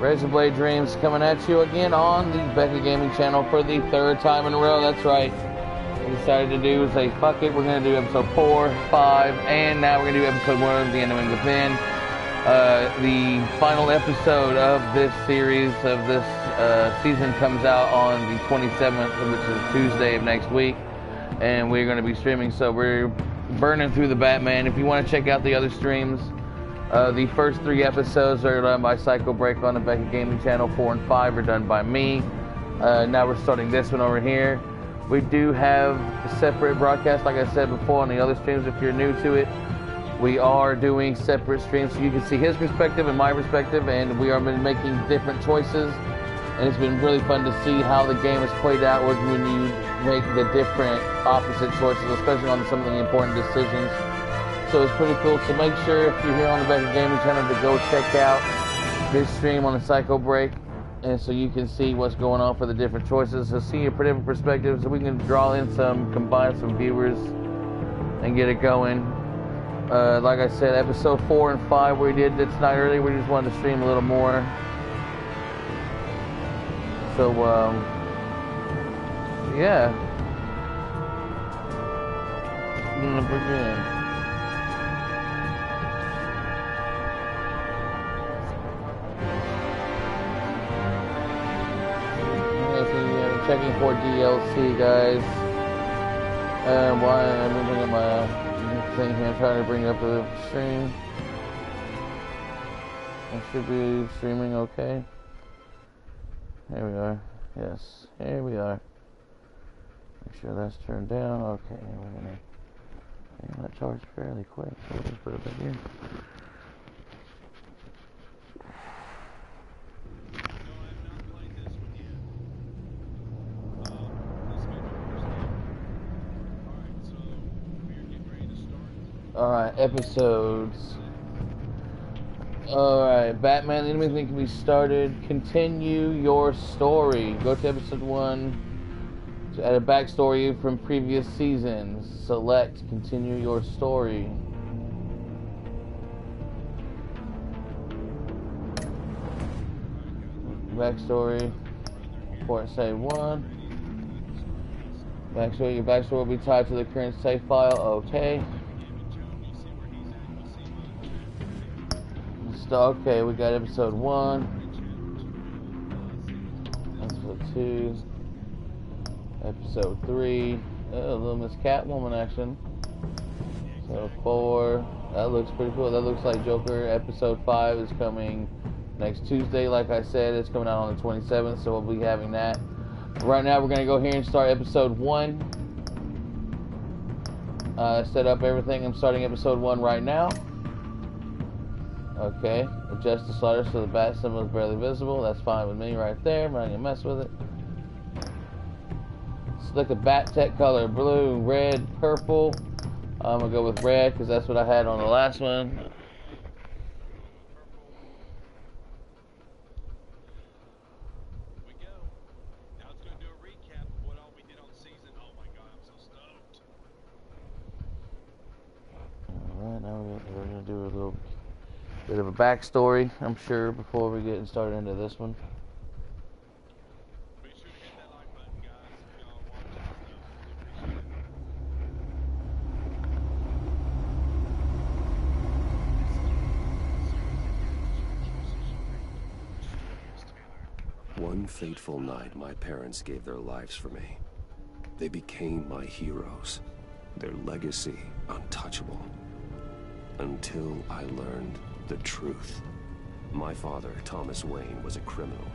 RazrBlaDeDreams coming at you again on the Becca Gaming channel for the third time in a row. That's right. What we decided to do is say, fuck it, we're going to do episode 4, 5, and now we're going to do episode 1 of The Ending Within. The final episode of this series, of this season, comes out on the 27th, which is Tuesday of next week. And we're going to be streaming, so we're burning through the Batman. If you want to check out the other streams, the first 3 episodes are done by Psyko Break on the Becca Gaming channel. 4 and 5 are done by me. Now we're starting this one over here. We do have separate broadcasts, like I said before, on the other streams. If you're new to it, we are doing separate streams so you can see his perspective and my perspective, and we are making different choices. And it's been really fun to see how the game has played out when you make the different opposite choices, especially on some of the important decisions. So it's pretty cool. So make sure, if you're here on the Becca Gaming channel, to go check out this stream on the Psyko Break, and so you can see what's going on for the different choices. So see a different perspective, so we can draw in combine some viewers and get it going. Like I said, episode 4 and 5 we did this night early. We just wanted to stream a little more. So yeah. I'm gonna begin. Checking for DLC, guys. Why I'm bringing up my thing here, trying to bring up the stream. I should be streaming okay. Here we are. Yes, here we are. Make sure that's turned down. Okay, we're gonna. Damn, that charged fairly quick. So we'll just put it back here. Alright, episodes. Alright, Batman, anything can be started. Continue your story. Go to episode 1 to add a backstory from previous seasons. Select continue your story. Backstory. Report save 1. Backstory. Your backstory will be tied to the current save file. Okay. Okay, we got episode 1, episode 2, episode 3, a little Miss Catwoman action, so 4, that looks pretty cool. That looks like Joker. Episode 5 is coming next Tuesday, like I said. It's coming out on the 27th, so we'll be having that. Right now we're going to go here and start episode 1, set up everything. I'm starting episode 1 right now. Okay, adjust the slider so the bat symbol is barely visible. That's fine with me right there. I'm not gonna mess with it. Select the bat tech color: blue, red, purple. I'm gonna go with red because that's what I had on the last one. Now it's gonna do a recap of what all we did on the season. Oh my god, I'm so stoked. Alright, now we're gonna do a little bit of a backstory, I'm sure, before we get started into this one. Make sure to hit that like button, guys, if y'all watch this stuff. One fateful night, my parents gave their lives for me. They became my heroes, their legacy untouchable. Until I learned the truth. My father, Thomas Wayne, was a criminal.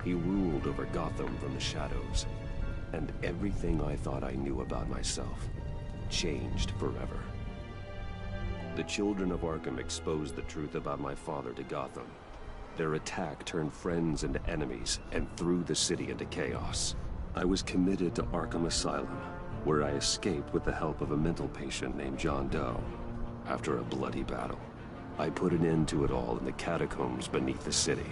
He ruled over Gotham from the shadows. And everything I thought I knew about myself changed forever. The children of Arkham exposed the truth about my father to Gotham. Their attack turned friends into enemies and threw the city into chaos. I was committed to Arkham Asylum, where I escaped with the help of a mental patient named John Doe. After a bloody battle, I put an end to it all in the catacombs beneath the city.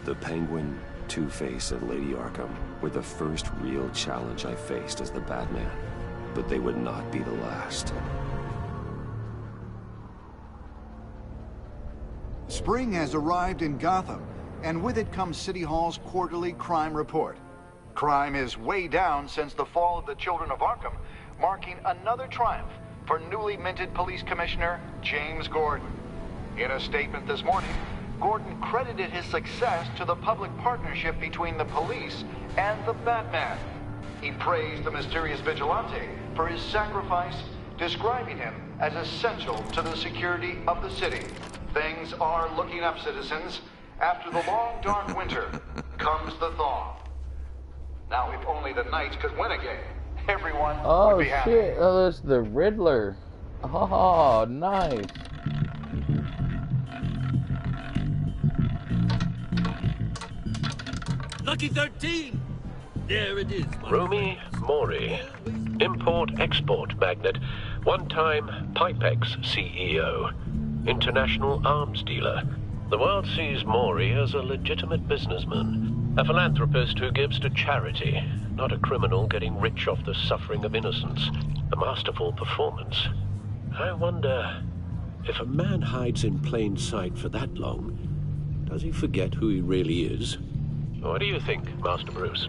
The Penguin, Two-Face, and Lady Arkham were the first real challenge I faced as the Batman, but they would not be the last. Spring has arrived in Gotham, and with it comes City Hall's quarterly crime report. Crime is way down since the fall of the Children of Arkham, marking another triumph for newly minted Police Commissioner James Gordon. In a statement this morning, Gordon credited his success to the public partnership between the police and the Batman. He praised the mysterious vigilante for his sacrifice, describing him as essential to the security of the city. Things are looking up, citizens. After the long, dark winter comes the thaw. Now, if only the Knights could win again, everyone would be happy. Oh shit! Oh, that's the Riddler. Oh, nice. Lucky 13! There it is. Romy Mori, import-export magnate, one-time Pipex CEO, international arms dealer. The world sees Mori as a legitimate businessman, a philanthropist who gives to charity, not a criminal getting rich off the suffering of innocence. A masterful performance. I wonder, if a man hides in plain sight for that long, does he forget who he really is? What do you think, Master Bruce?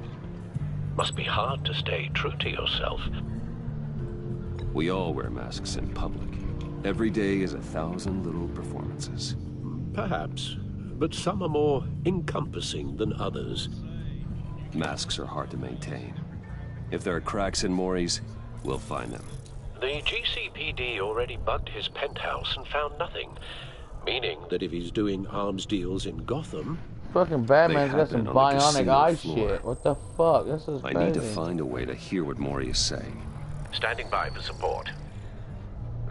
Must be hard to stay true to yourself. We all wear masks in public. Every day is 1,000 little performances. Perhaps, but some are more encompassing than others. Masks are hard to maintain. If there are cracks in Mori's, we'll find them. The GCPD already bugged his penthouse and found nothing, meaning that if he's doing arms deals in Gotham... Fucking Batman's got some bionic eye shit. What the fuck? This is crazy. I need to find a way to hear what Mori is saying. Standing by for support.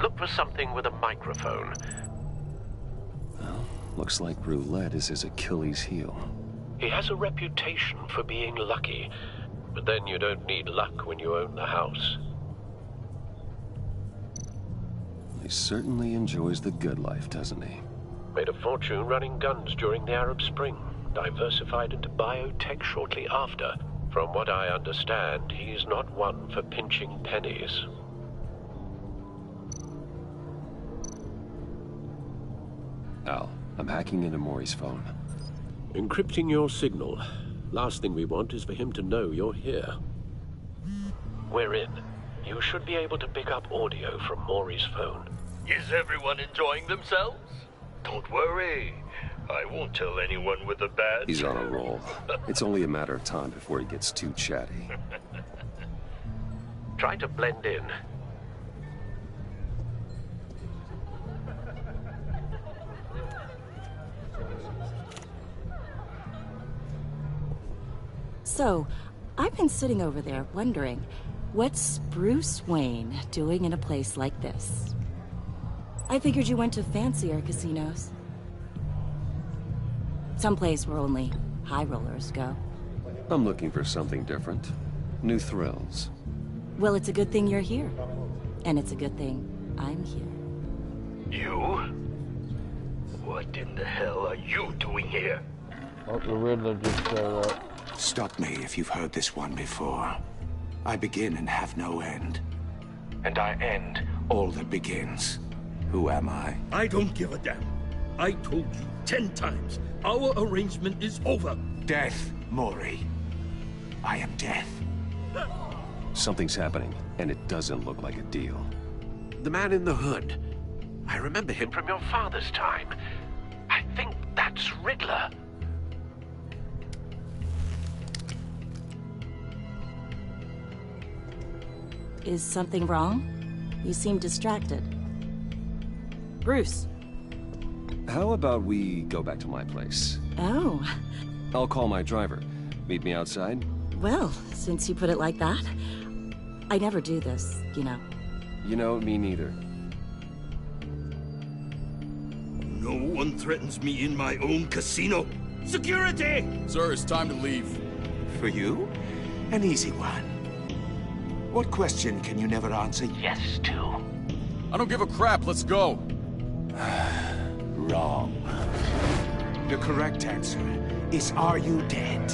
Look for something with a microphone. Well, looks like roulette is his Achilles heel. He has a reputation for being lucky, but then you don't need luck when you own the house. He certainly enjoys the good life, doesn't he? Made a fortune running guns during the Arab Spring. Diversified into biotech shortly after. From what I understand, he's not one for pinching pennies. Al, I'm hacking into Mori's phone. Encrypting your signal. Last thing we want is for him to know you're here. We're in. You should be able to pick up audio from Mori's phone. Is everyone enjoying themselves? Don't worry. I won't tell anyone with a badge. He's on a roll. It's only a matter of time before he gets too chatty. Try to blend in. So, I've been sitting over there wondering, what's Bruce Wayne doing in a place like this? I figured you went to fancier casinos. Someplace where only high rollers go. I'm looking for something different. New thrills. Well, it's a good thing you're here. And it's a good thing I'm here. You? What in the hell are you doing here? Oh, the Riddler just showed up. Stop me if you've heard this one before. I begin and have no end. And I end all that begins. Who am I? I don't give a damn. I told you 10 times. Our arrangement is over. Death, Mori. I am death. Something's happening, and it doesn't look like a deal. The man in the hood. I remember him from your father's time. I think that's Riddler. Is something wrong? You seem distracted. Bruce. How about we go back to my place? Oh. I'll call my driver. Meet me outside? Well, since you put it like that, I never do this, you know. You know, me neither. No one threatens me in my own casino. Security! Sir, it's time to leave. For you? An easy one. What question can you never answer yes to? I don't give a crap, let's go. Wrong. The correct answer is, are you dead?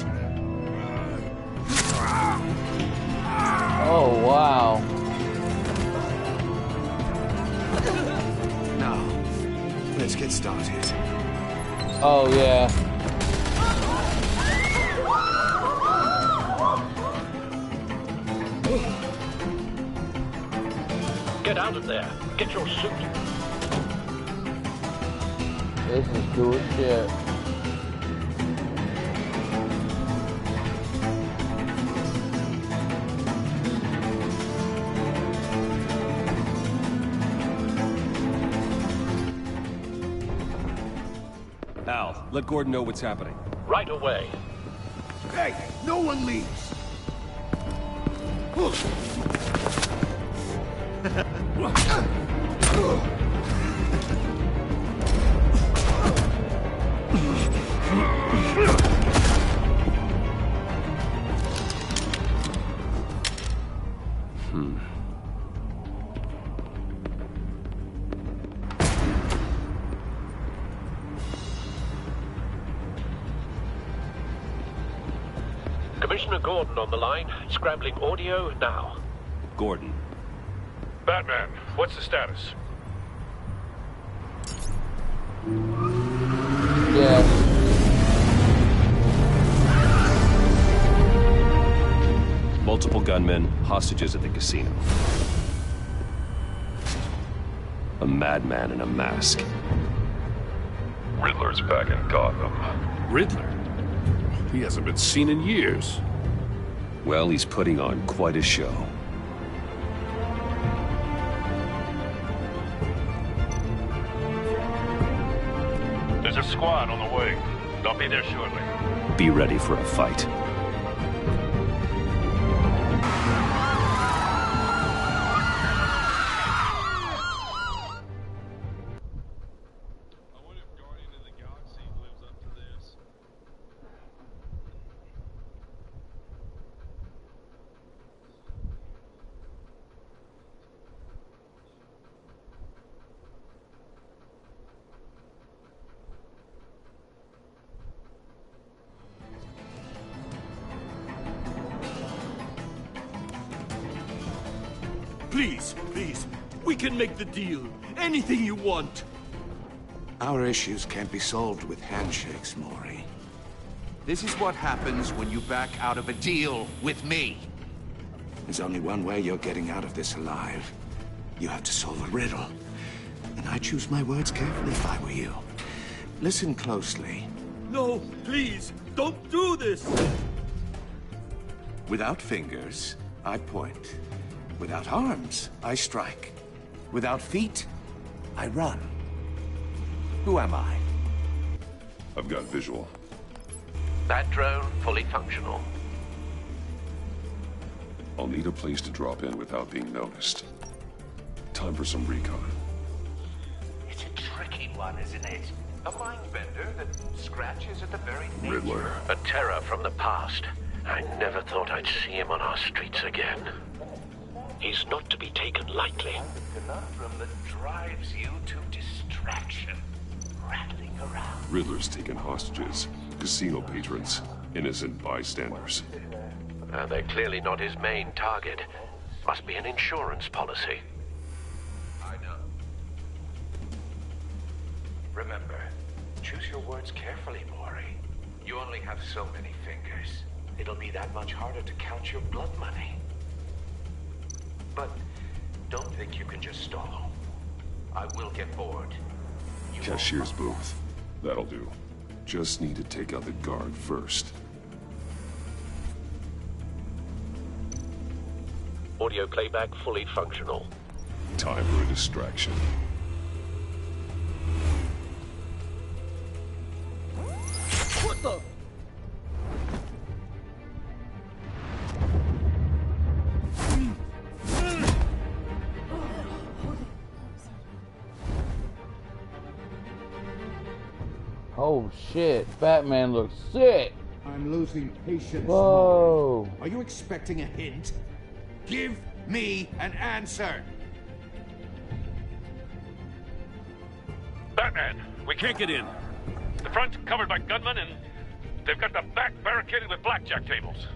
Oh, wow. Now, let's get started. Oh, yeah. out of there. Get your suit. This is cool as shit. Al, let Gordon know what's happening. Right away. Hey, no one leaves! Commissioner Gordon on the line. Scrambling audio now. Gordon. Batman, what's the status? Yeah. Multiple gunmen, hostages at the casino. A madman in a mask. Riddler's back in Gotham. Riddler? He hasn't been seen in years. Well, he's putting on quite a show. There's a squad on the way. They'll be there shortly. Be ready for a fight. I wonder if Guardian of the Galaxy lives up to this. Please, please, we can make the deal. Anything you want. Our issues can't be solved with handshakes, Maury. This is what happens when you back out of a deal with me. There's only one way you're getting out of this alive. You have to solve a riddle. And I choose my words carefully if I were you. Listen closely. No, please, don't do this. Without fingers, I point. Without arms, I strike. Without feet, I run. Who am I? I've got visual. That drone fully functional. I'll need a place to drop in without being noticed. Time for some recon. It's a tricky one, isn't it? A mind bender that scratches at the very nature. Riddler. A terror from the past. I never thought I'd see him on our streets again. He's not to be taken lightly. The conundrum that drives you to distraction. Rattling around. Riddler's taken hostages. Casino patrons. Innocent bystanders. They're clearly not his main target. Must be an insurance policy. I know. Remember, choose your words carefully, Maury. You only have so many fingers. It'll be that much harder to count your blood money. But don't think you can just stall. I will get bored. Cashier's booth. That'll do. Just need to take out the guard first. Audio playback fully functional. Time for a distraction. What the? Oh shit, Batman looks sick. I'm losing patience. Whoa. Are you expecting a hint? Give me an answer. Batman, we can't get in. The front's covered by gunmen and they've got the back barricaded with blackjack tables.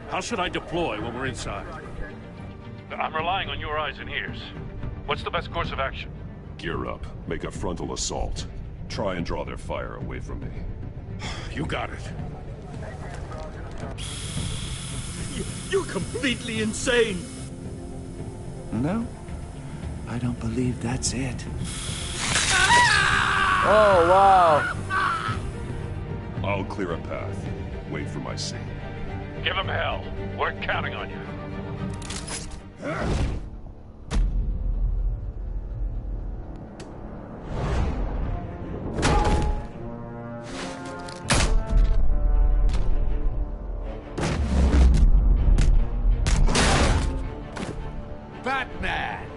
How should I deploy when we're inside? I'm relying on your eyes and ears. What's the best course of action? Gear up. Make a frontal assault. Try and draw their fire away from me. You got it. You're completely insane. No. I don't believe that's it. Oh, wow. I'll clear a path. Wait for my scene. Give him hell. We're counting on you. Batman!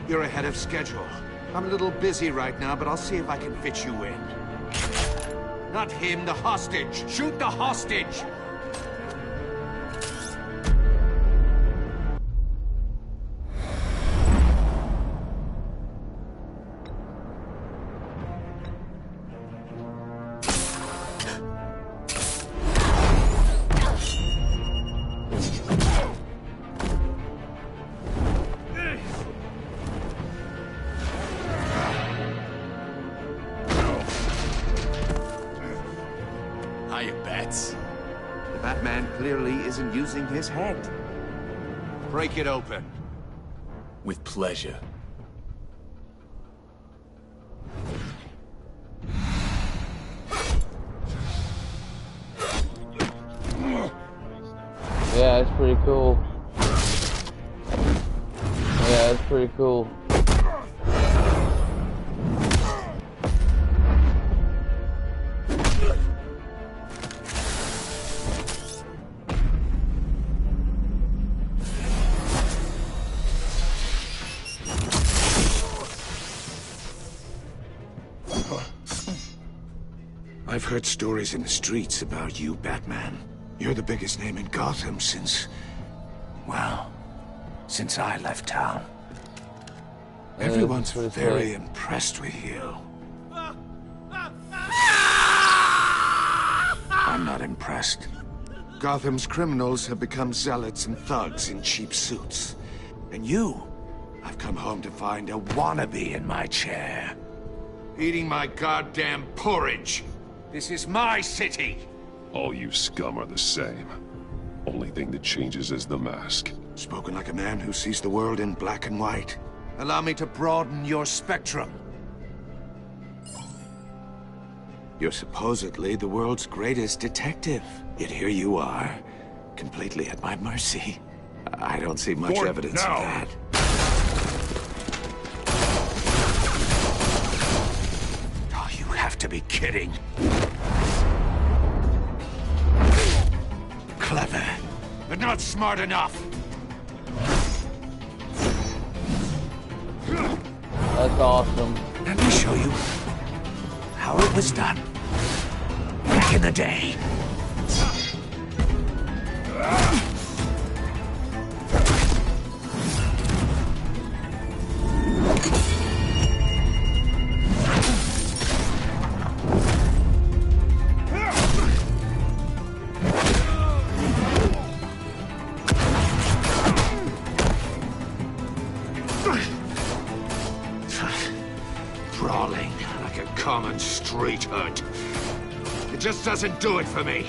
You're ahead of schedule. I'm a little busy right now, but I'll see if I can fit you in. Not him, the hostage! Shoot the hostage! The Batman clearly isn't using his head. Break it open. With pleasure. Yeah, it's pretty cool. Yeah, it's pretty cool. I've heard stories in the streets about you, Batman. You're the biggest name in Gotham since... well, since I left town. Everyone's very impressed with you. I'm not impressed. Gotham's criminals have become zealots and thugs in cheap suits. And you, I've come home to find a wannabe in my chair. Eating my goddamn porridge. This is my city! All you scum are the same. Only thing that changes is the mask. Spoken like a man who sees the world in black and white. Allow me to broaden your spectrum. You're supposedly the world's greatest detective. Yet here you are, completely at my mercy. I don't see much evidence of that. Oh, you have to be kidding. Clever, but not smart enough. That's awesome. Let me show you how it was done back in the day. Brawling like a common street hood. It just doesn't do it for me.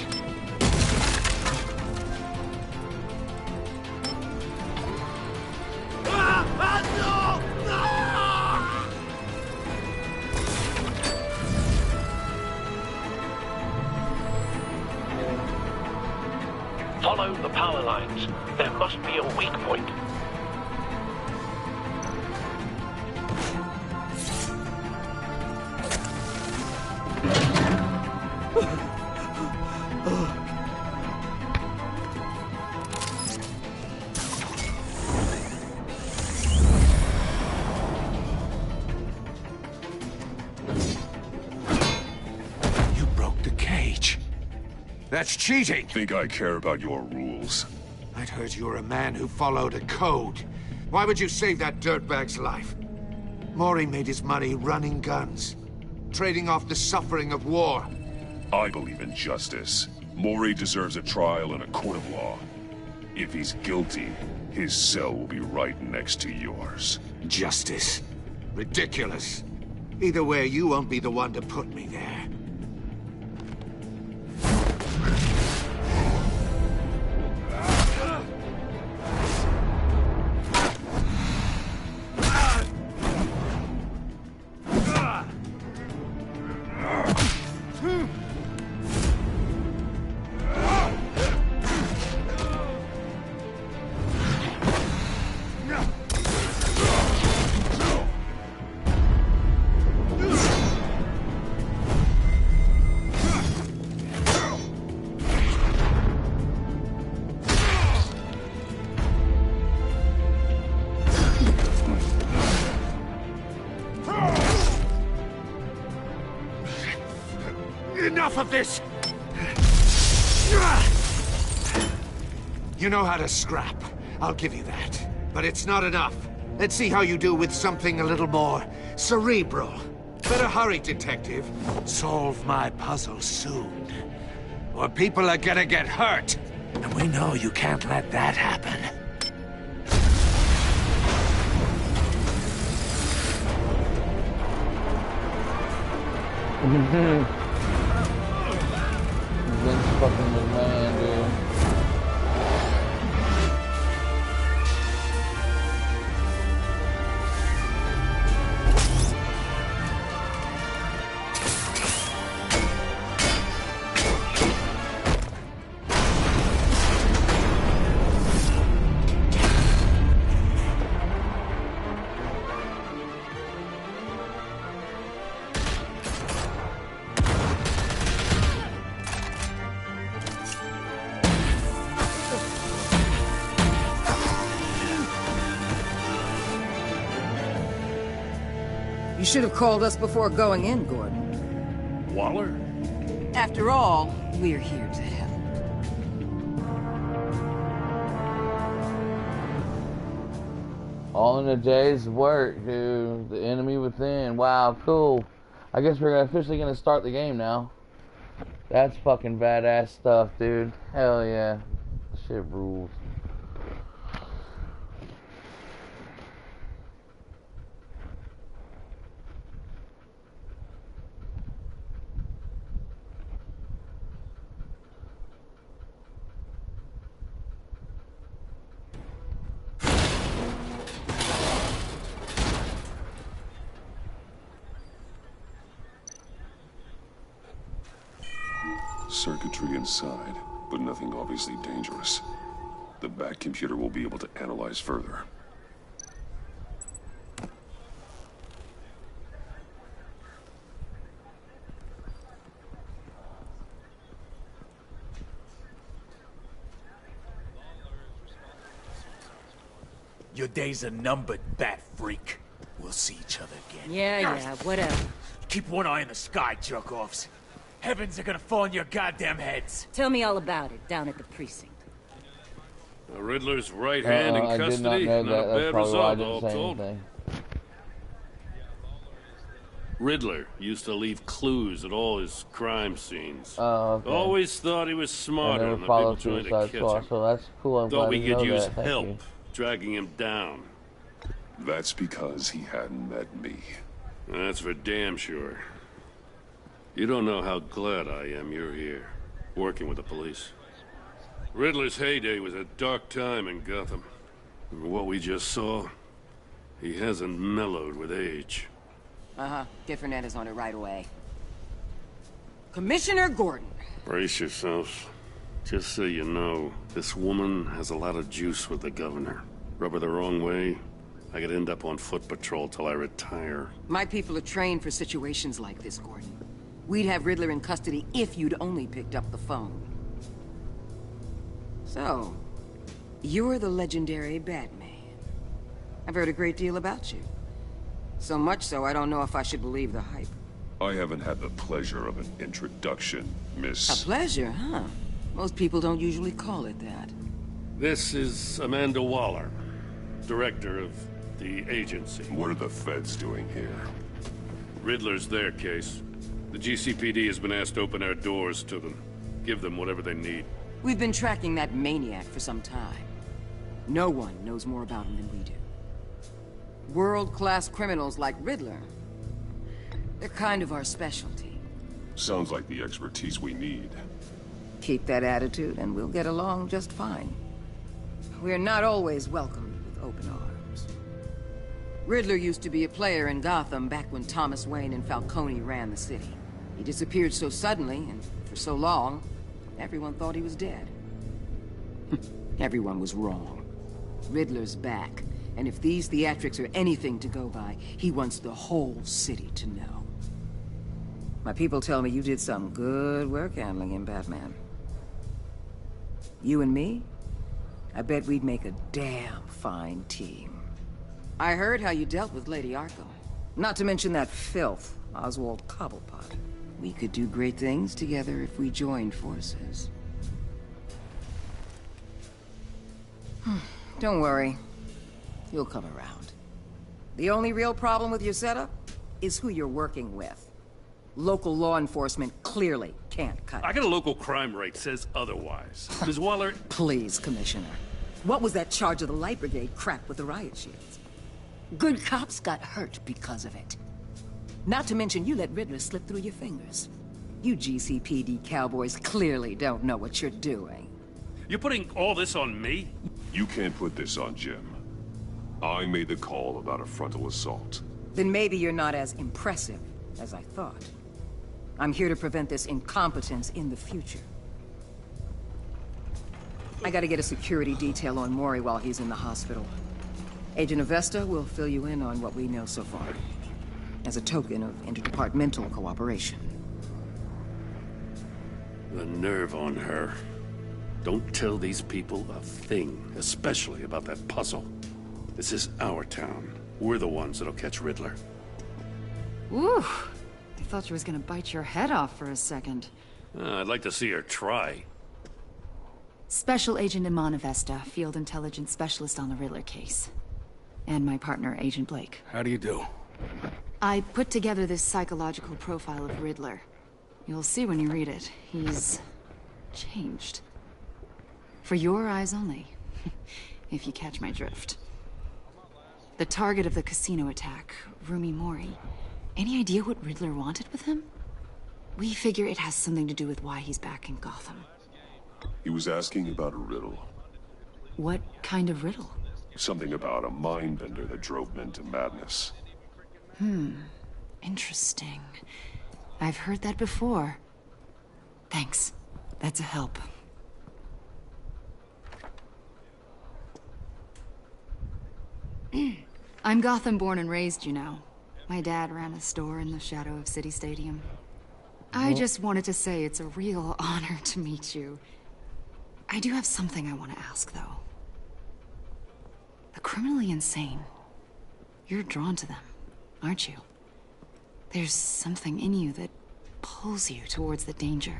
Follow the power lines. There must be a weak point. You broke the cage. That's cheating! Think I care about your rules? I'd heard you were a man who followed a code. Why would you save that dirtbag's life? Mori made his money running guns, trading off the suffering of war. I believe in justice. Mori deserves a trial in a court of law. If he's guilty, his cell will be right next to yours. Justice. Ridiculous. Either way, you won't be the one to put me there. enough of this! You know how to scrap. I'll give you that. But it's not enough. Let's see how you do with something a little more cerebral. Better hurry, detective. Solve my puzzle soon. Or people are gonna get hurt. And we know you can't let that happen. Vince fucking McMahon, dude. You should have called us before going in, Gordon. Waller? After all, we're here to help. All in a day's work, dude. The enemy within. Wow, cool. I guess we're officially gonna start the game now. That's fucking badass stuff, dude. Hell yeah. Shit rules. Circuitry inside, but nothing obviously dangerous. The back computer will be able to analyze further. Your days are numbered, bat freak. We'll see each other again. Yeah, whatever. Keep one eye in the sky, jerk-offs. Heavens are gonna fall on your goddamn heads. Tell me all about it down at the precinct. The Riddler's right hand in custody. I did not know that. Not a That's bad probably why I result, didn't all say told. anything. Riddler used to leave clues at all his crime scenes. Oh, okay. Always thought he was smarter than the people trying to catch him. So that's cool. I'm Thought glad we to could know use that. Thank help you. dragging him down. That's because he hadn't met me. That's for damn sure. You don't know how glad I am you're here, working with the police. Riddler's heyday was a dark time in Gotham. And what we just saw, he hasn't mellowed with age. Uh-huh. Get Fernandez on it right away. Commissioner Gordon. Brace yourselves. Just so you know, this woman has a lot of juice with the governor. Rub her the wrong way, I could end up on foot patrol till I retire. My people are trained for situations like this, Gordon. We'd have Riddler in custody if you'd only picked up the phone. So, you're the legendary Batman. I've heard a great deal about you. So much so, I don't know if I should believe the hype. I haven't had the pleasure of an introduction, Miss... A pleasure, huh? Most people don't usually call it that. This is Amanda Waller, director of the agency. What are the feds doing here? Riddler's their case. The GCPD has been asked to open our doors to them. Give them whatever they need. We've been tracking that maniac for some time. No one knows more about him than we do. World-class criminals like Riddler. They're kind of our specialty. Sounds like the expertise we need. Keep that attitude and we'll get along just fine. We're not always welcomed with open arms. Riddler used to be a player in Gotham back when Thomas Wayne and Falcone ran the city. He disappeared so suddenly and for so long, everyone thought he was dead. Everyone was wrong. Riddler's back, and if these theatrics are anything to go by, he wants the whole city to know. My people tell me you did some good work handling him, Batman. You and me? I bet we'd make a damn fine team. I heard how you dealt with Lady Arkham. Not to mention that filth, Oswald Cobblepot. We could do great things together if we joined forces. Don't worry. You'll come around. The only real problem with your setup is who you're working with. Local law enforcement clearly can't cut it. I got a local crime rate says otherwise. Ms. Waller... Please, Commissioner. What was that charge of the Light Brigade crap with the riot shields? Good cops got hurt because of it. Not to mention you let Riddler slip through your fingers. You GCPD cowboys clearly don't know what you're doing. You're putting all this on me? You can't put this on Jim. I made the call about a frontal assault. Then maybe you're not as impressive as I thought. I'm here to prevent this incompetence in the future. I gotta get a security detail on Mori while he's in the hospital. Agent Avesta will fill you in on what we know so far, as a token of interdepartmental cooperation. The nerve on her. Don't tell these people a thing, especially about that puzzle. This is our town. We're the ones that'll catch Riddler. Ooh, I thought she was gonna bite your head off for a second. I'd like to see her try. Special Agent Iman Avesta, Field Intelligence Specialist on the Riddler case. And my partner, Agent Blake. How do you do? I put together this psychological profile of Riddler. You'll see when you read it. He's... changed. For your eyes only, if you catch my drift. The target of the casino attack, Rumi Mori. Any idea what Riddler wanted with him? We figure it has something to do with why he's back in Gotham. He was asking about a riddle. What kind of riddle? Something about a mindbender that drove men to madness. Interesting. I've heard that before. Thanks. That's a help. I'm Gotham born and raised, you know. My dad ran a store in the shadow of City Stadium. I just wanted to say it's a real honor to meet you. I do have something I want to ask, though. The criminally insane. You're drawn to them, aren't you? There's something in you that pulls you towards the danger.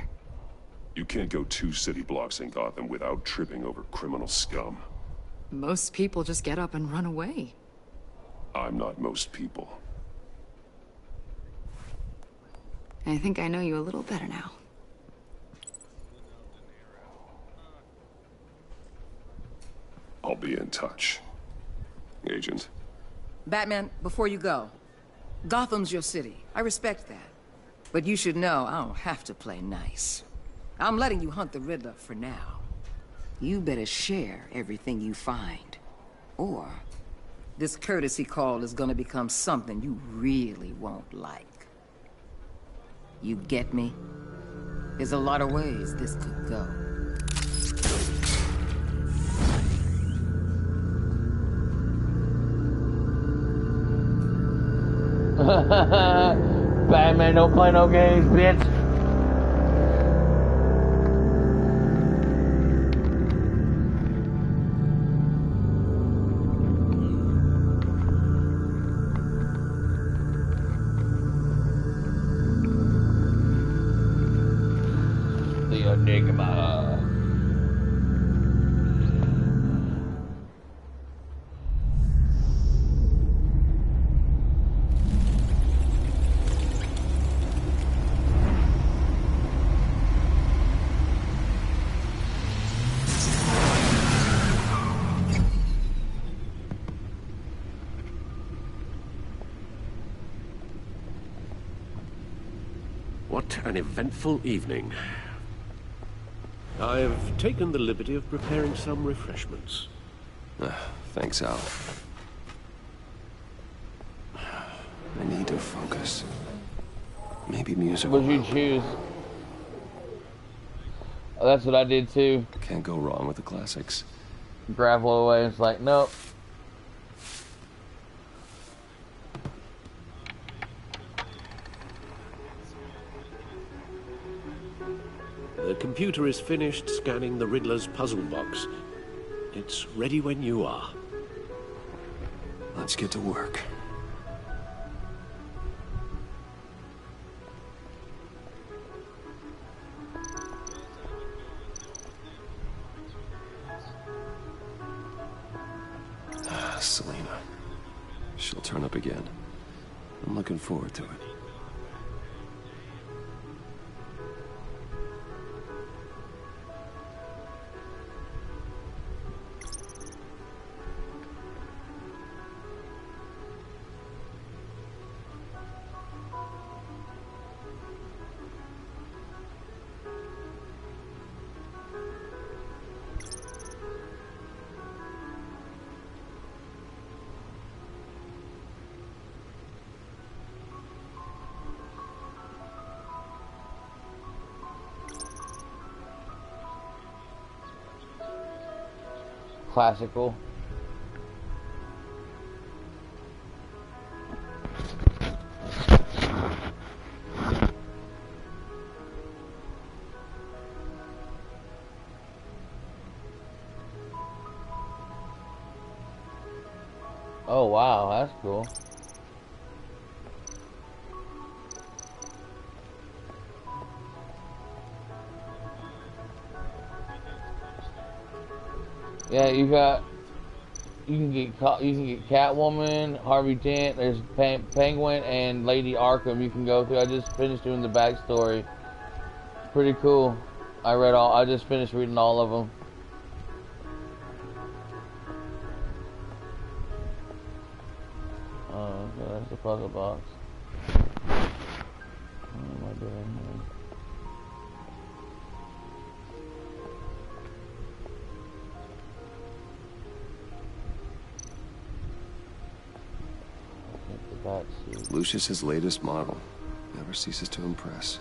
You can't go 2 city blocks in Gotham without tripping over criminal scum. Most people just get up and run away. I'm not most people. I think I know you a little better now. I'll be in touch. Agent. Batman, before you go, Gotham's your city. I respect that. But you should know I don't have to play nice. I'm letting you hunt the Riddler for now. You better share everything you find. Or this courtesy call is gonna become something you really won't like. You get me? There's a lot of ways this could go. Batman don't play no games, bitch. The Enigma. What an eventful evening. I've taken the liberty of preparing some refreshments. Thanks, Al. I need to focus. Maybe music. What'd you choose? Oh, that's what I did too. Can't go wrong with the classics. Gravel away. It's like, nope. The computer is finished scanning the Riddler's puzzle box. It's ready when you are. Let's get to work. Selena. She'll turn up again. I'm looking forward to it. Classical. Oh wow, that's cool. Yeah, you can get Catwoman, Harvey Dent. There's Penguin and Lady Arkham. You can go through. I just finished doing the backstory. Pretty cool. I just finished reading all of them. Oh, okay, that's the puzzle box. What am I doing here? Lucius's latest model. Never ceases to impress.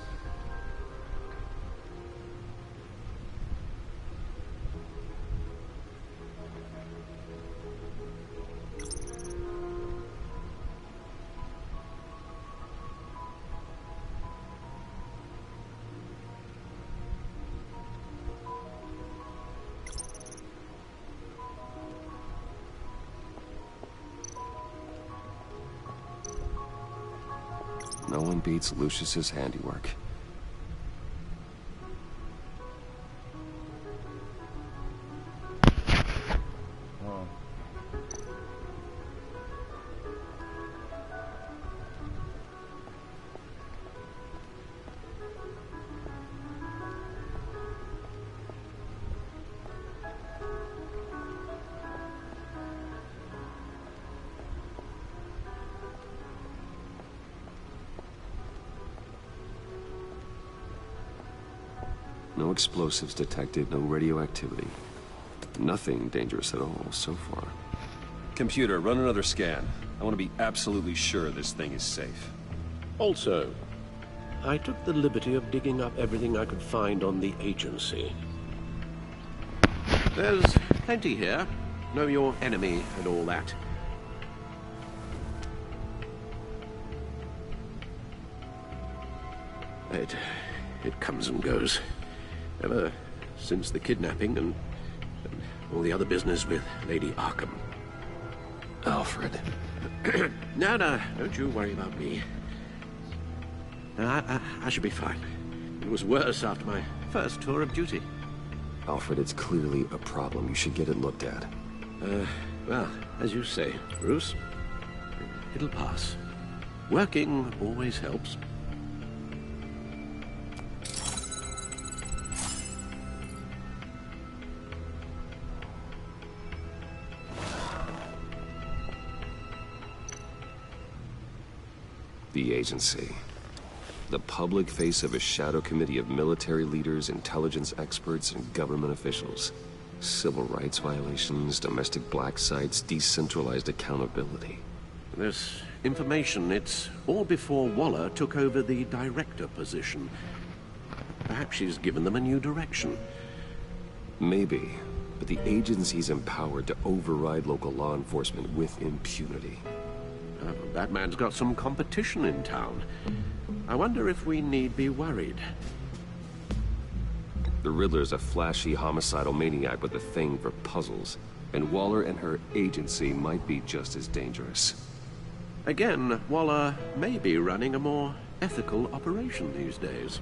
No one beats Lucius's handiwork. No explosives detected, no radioactivity. Nothing dangerous at all so far. Computer, run another scan. I want to be absolutely sure this thing is safe. Also, I took the liberty of digging up everything I could find on the agency. There's plenty here. Know your enemy and all that. It comes and goes. Ever since the kidnapping and all the other business with Lady Arkham. Alfred. No, don't you worry about me. I should be fine. It was worse after my first tour of duty. Alfred, it's clearly a problem. You should get it looked at. Well, as you say, Bruce, it'll pass. Working always helps. The agency. The public face of a shadow committee of military leaders, intelligence experts, and government officials. Civil rights violations, domestic black sites, decentralized accountability. This information, it's all before Waller took over the director position. Perhaps she's given them a new direction. Maybe, but the agency's empowered to override local law enforcement with impunity. That man's got some competition in town. I wonder if we need be worried. The Riddler's a flashy, homicidal maniac with a thing for puzzles. And Waller and her agency might be just as dangerous. Again, Waller may be running a more ethical operation these days.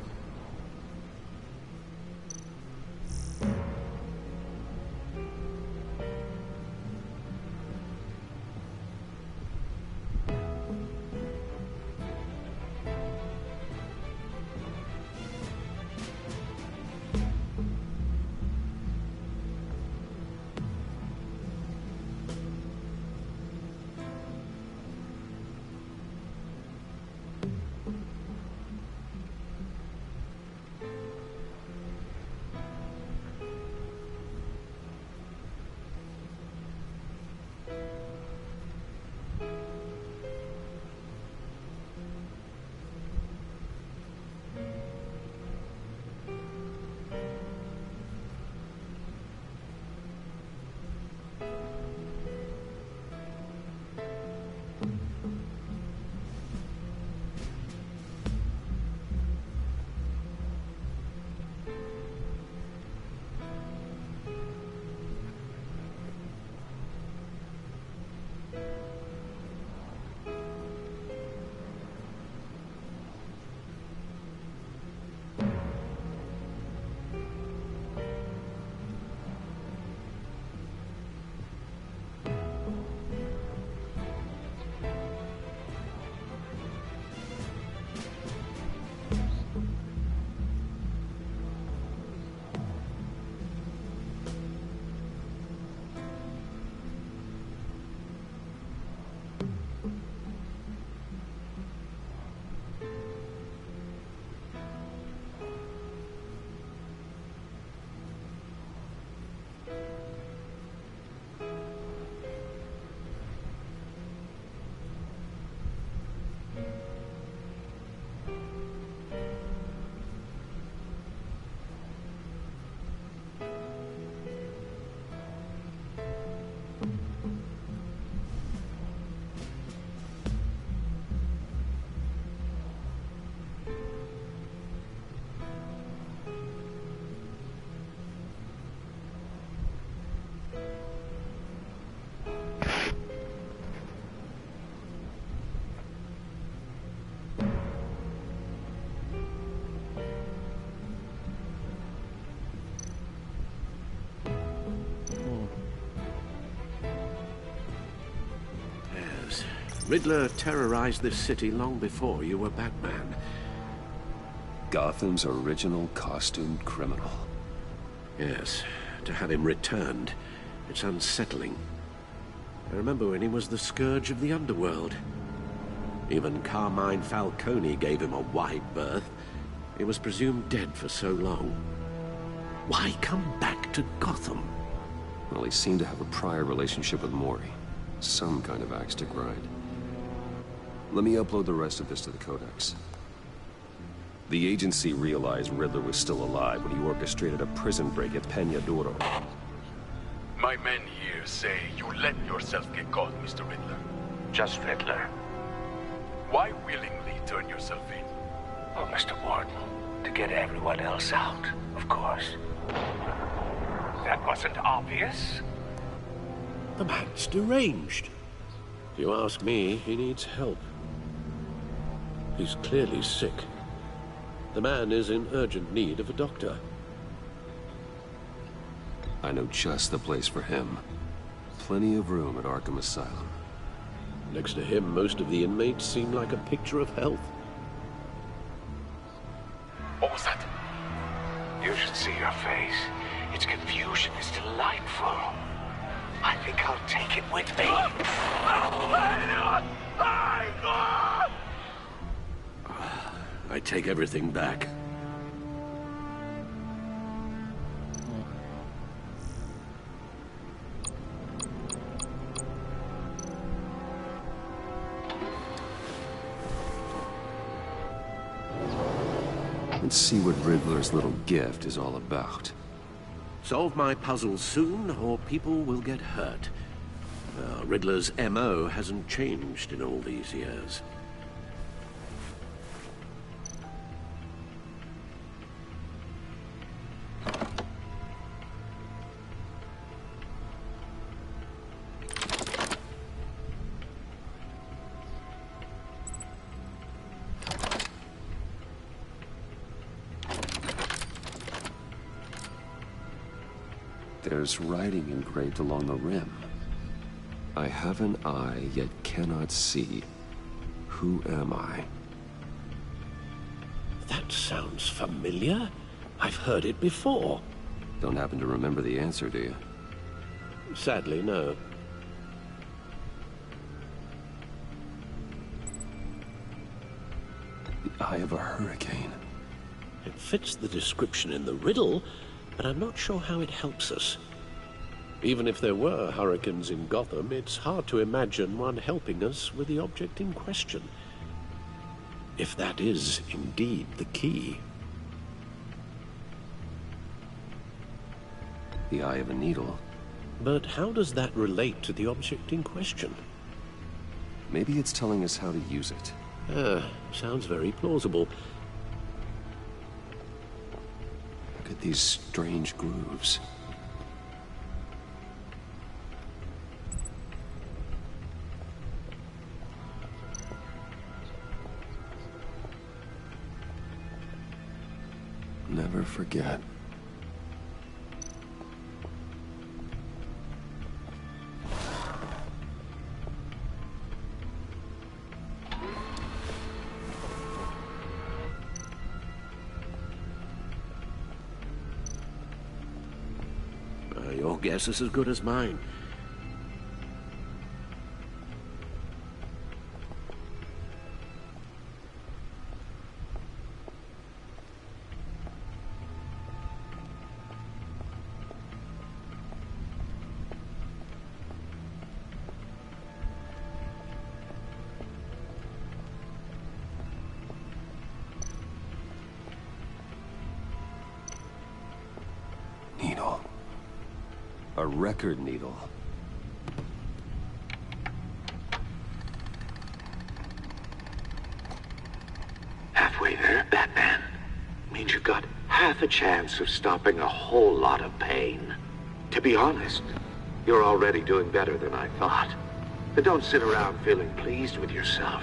Riddler terrorized this city long before you were Batman. Gotham's original costumed criminal. Yes, to have him returned, it's unsettling. I remember when he was the scourge of the underworld. Even Carmine Falcone gave him a wide berth. He was presumed dead for so long. Why come back to Gotham? Well, he seemed to have a prior relationship with Mori. Some kind of axe to grind. Let me upload the rest of this to the Codex. The agency realized Riddler was still alive when he orchestrated a prison break at Peña Duro. My men here say you let yourself get caught, Mr. Riddler. Just Riddler. Why willingly turn yourself in? Oh, Mr. Warden, to get everyone else out, of course. That wasn't obvious. The man's deranged. If you ask me, he needs help. He's clearly sick. The man is in urgent need of a doctor. I know just the place for him. Plenty of room at Arkham Asylum. Next to him, most of the inmates seem like a picture of health. What was that? You should see your face. Its confusion is delightful. I think I'll take it with me. I take everything back. Let's see what Riddler's little gift is all about. Solve my puzzle soon, or people will get hurt. Riddler's MO hasn't changed in all these years. There's writing engraved along the rim. I have an eye, yet cannot see. Who am I? That sounds familiar. I've heard it before. Don't happen to remember the answer, do you? Sadly, no. The eye of a hurricane. It fits the description in the riddle, but I'm not sure how it helps us. Even if there were hurricanes in Gotham, it's hard to imagine one helping us with the object in question. If that is indeed the key. The eye of a needle. But how does that relate to the object in question? Maybe it's telling us how to use it. Sounds very plausible. Look at these strange grooves. Never forget. Your guess is as good as mine. Needle. A record needle. Halfway there, Batman. Means you've got half a chance of stopping a whole lot of pain. To be honest, you're already doing better than I thought. But don't sit around feeling pleased with yourself.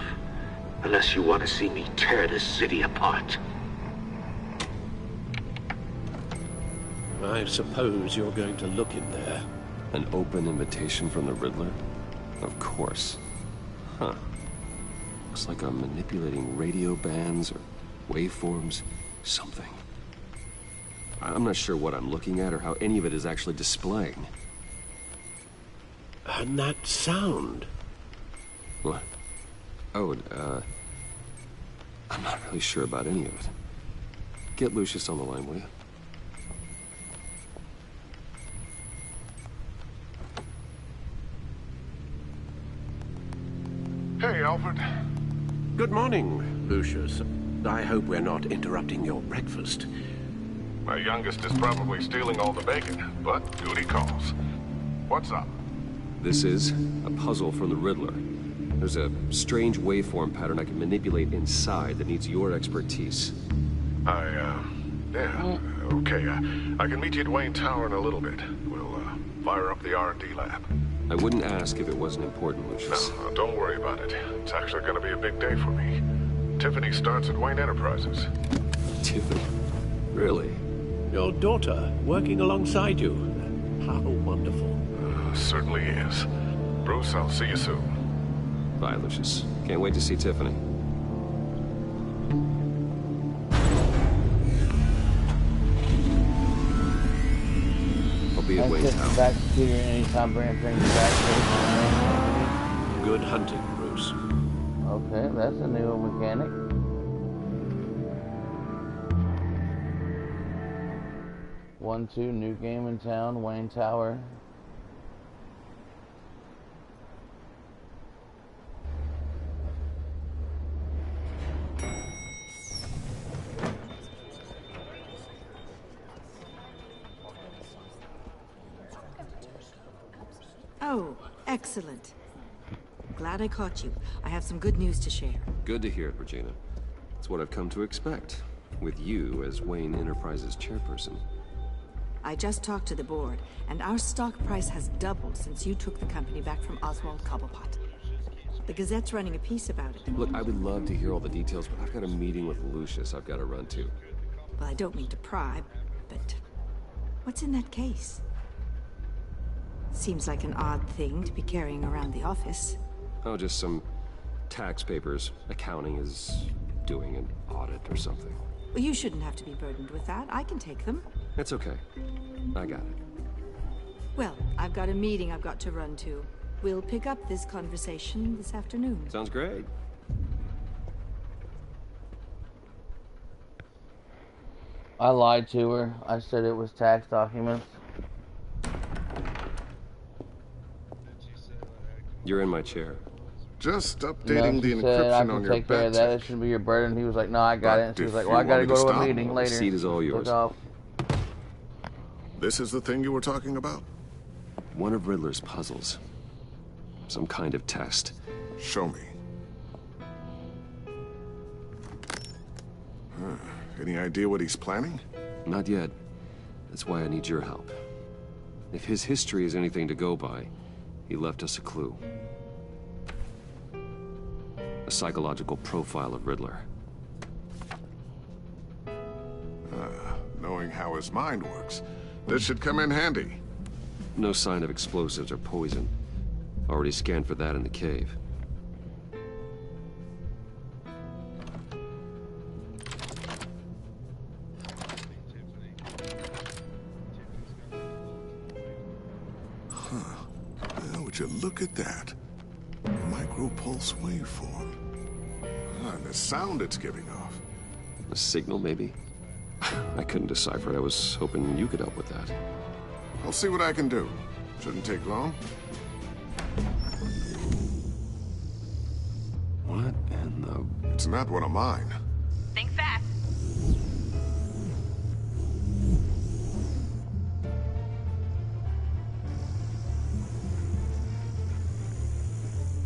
Unless you want to see me tear this city apart. I suppose you're going to look in there. An open invitation from the Riddler? Of course. Huh. Looks like I'm manipulating radio bands or waveforms, something. I'm not sure what I'm looking at or how any of it is actually displaying. And that sound? What? Oh, I'm not really sure about any of it. Get Lucius on the line, will you? Hey, Alfred. Good morning, Lucius. I hope we're not interrupting your breakfast. My youngest is probably stealing all the bacon, but duty calls. What's up? This is a puzzle from the Riddler. There's a strange waveform pattern I can manipulate inside that needs your expertise. Yeah, okay. I can meet you at Wayne Tower in a little bit. We'll, fire up the R&D lab. I wouldn't ask if it wasn't important, Lucius. No, don't worry about it. It's actually gonna be a big day for me. Tiffany starts at Wayne Enterprises. Tiffany? Really? Your daughter working alongside you. How wonderful. Certainly is. Bruce, I'll see you soon. Bye, Lucius. Can't wait to see Tiffany. I'll be at Wayne Tower. Back to you anytime Brand brings you back. Good hunting, Bruce. Okay, that's a new mechanic. One, two, new game in town, Wayne Tower. Oh, excellent. Glad I caught you. I have some good news to share. Good to hear it, Regina. It's what I've come to expect, with you as Wayne Enterprises chairperson. I just talked to the board, and our stock price has doubled since you took the company back from Oswald Cobblepot. The Gazette's running a piece about it. Look, I would love to hear all the details, but I've got a meeting with Lucius I've got to run to. Well, I don't mean to pry, but what's in that case? Seems like an odd thing to be carrying around the office. Oh, just some tax papers. Accounting is doing an audit or something. Well, you shouldn't have to be burdened with that. I can take them. It's okay. I got it. Well, I've got a meeting I've got to run to. We'll pick up this conversation this afternoon. Sounds great. I lied to her. I said it was tax documents. You're in my chair. Just updating the said, encryption I on can your take care of bet. that. It shouldn't be your burden. He was like, no, I got it. And she was like, well, I got to go to a meeting later. The seat is all yours. This is the thing you were talking about? One of Riddler's puzzles. Some kind of test. Show me. Any idea what he's planning? Not yet. That's why I need your help. If his history is anything to go by, he left us a clue. A psychological profile of Riddler. Knowing how his mind works, this should come in handy. No sign of explosives or poison. Already scanned for that in the cave. Would you look at that? Micropulse waveform. And the sound it's giving off. A signal, maybe? I couldn't decipher it. I was hoping you could help with that. I'll see what I can do. Shouldn't take long. What in the... It's not one of mine. Think fast.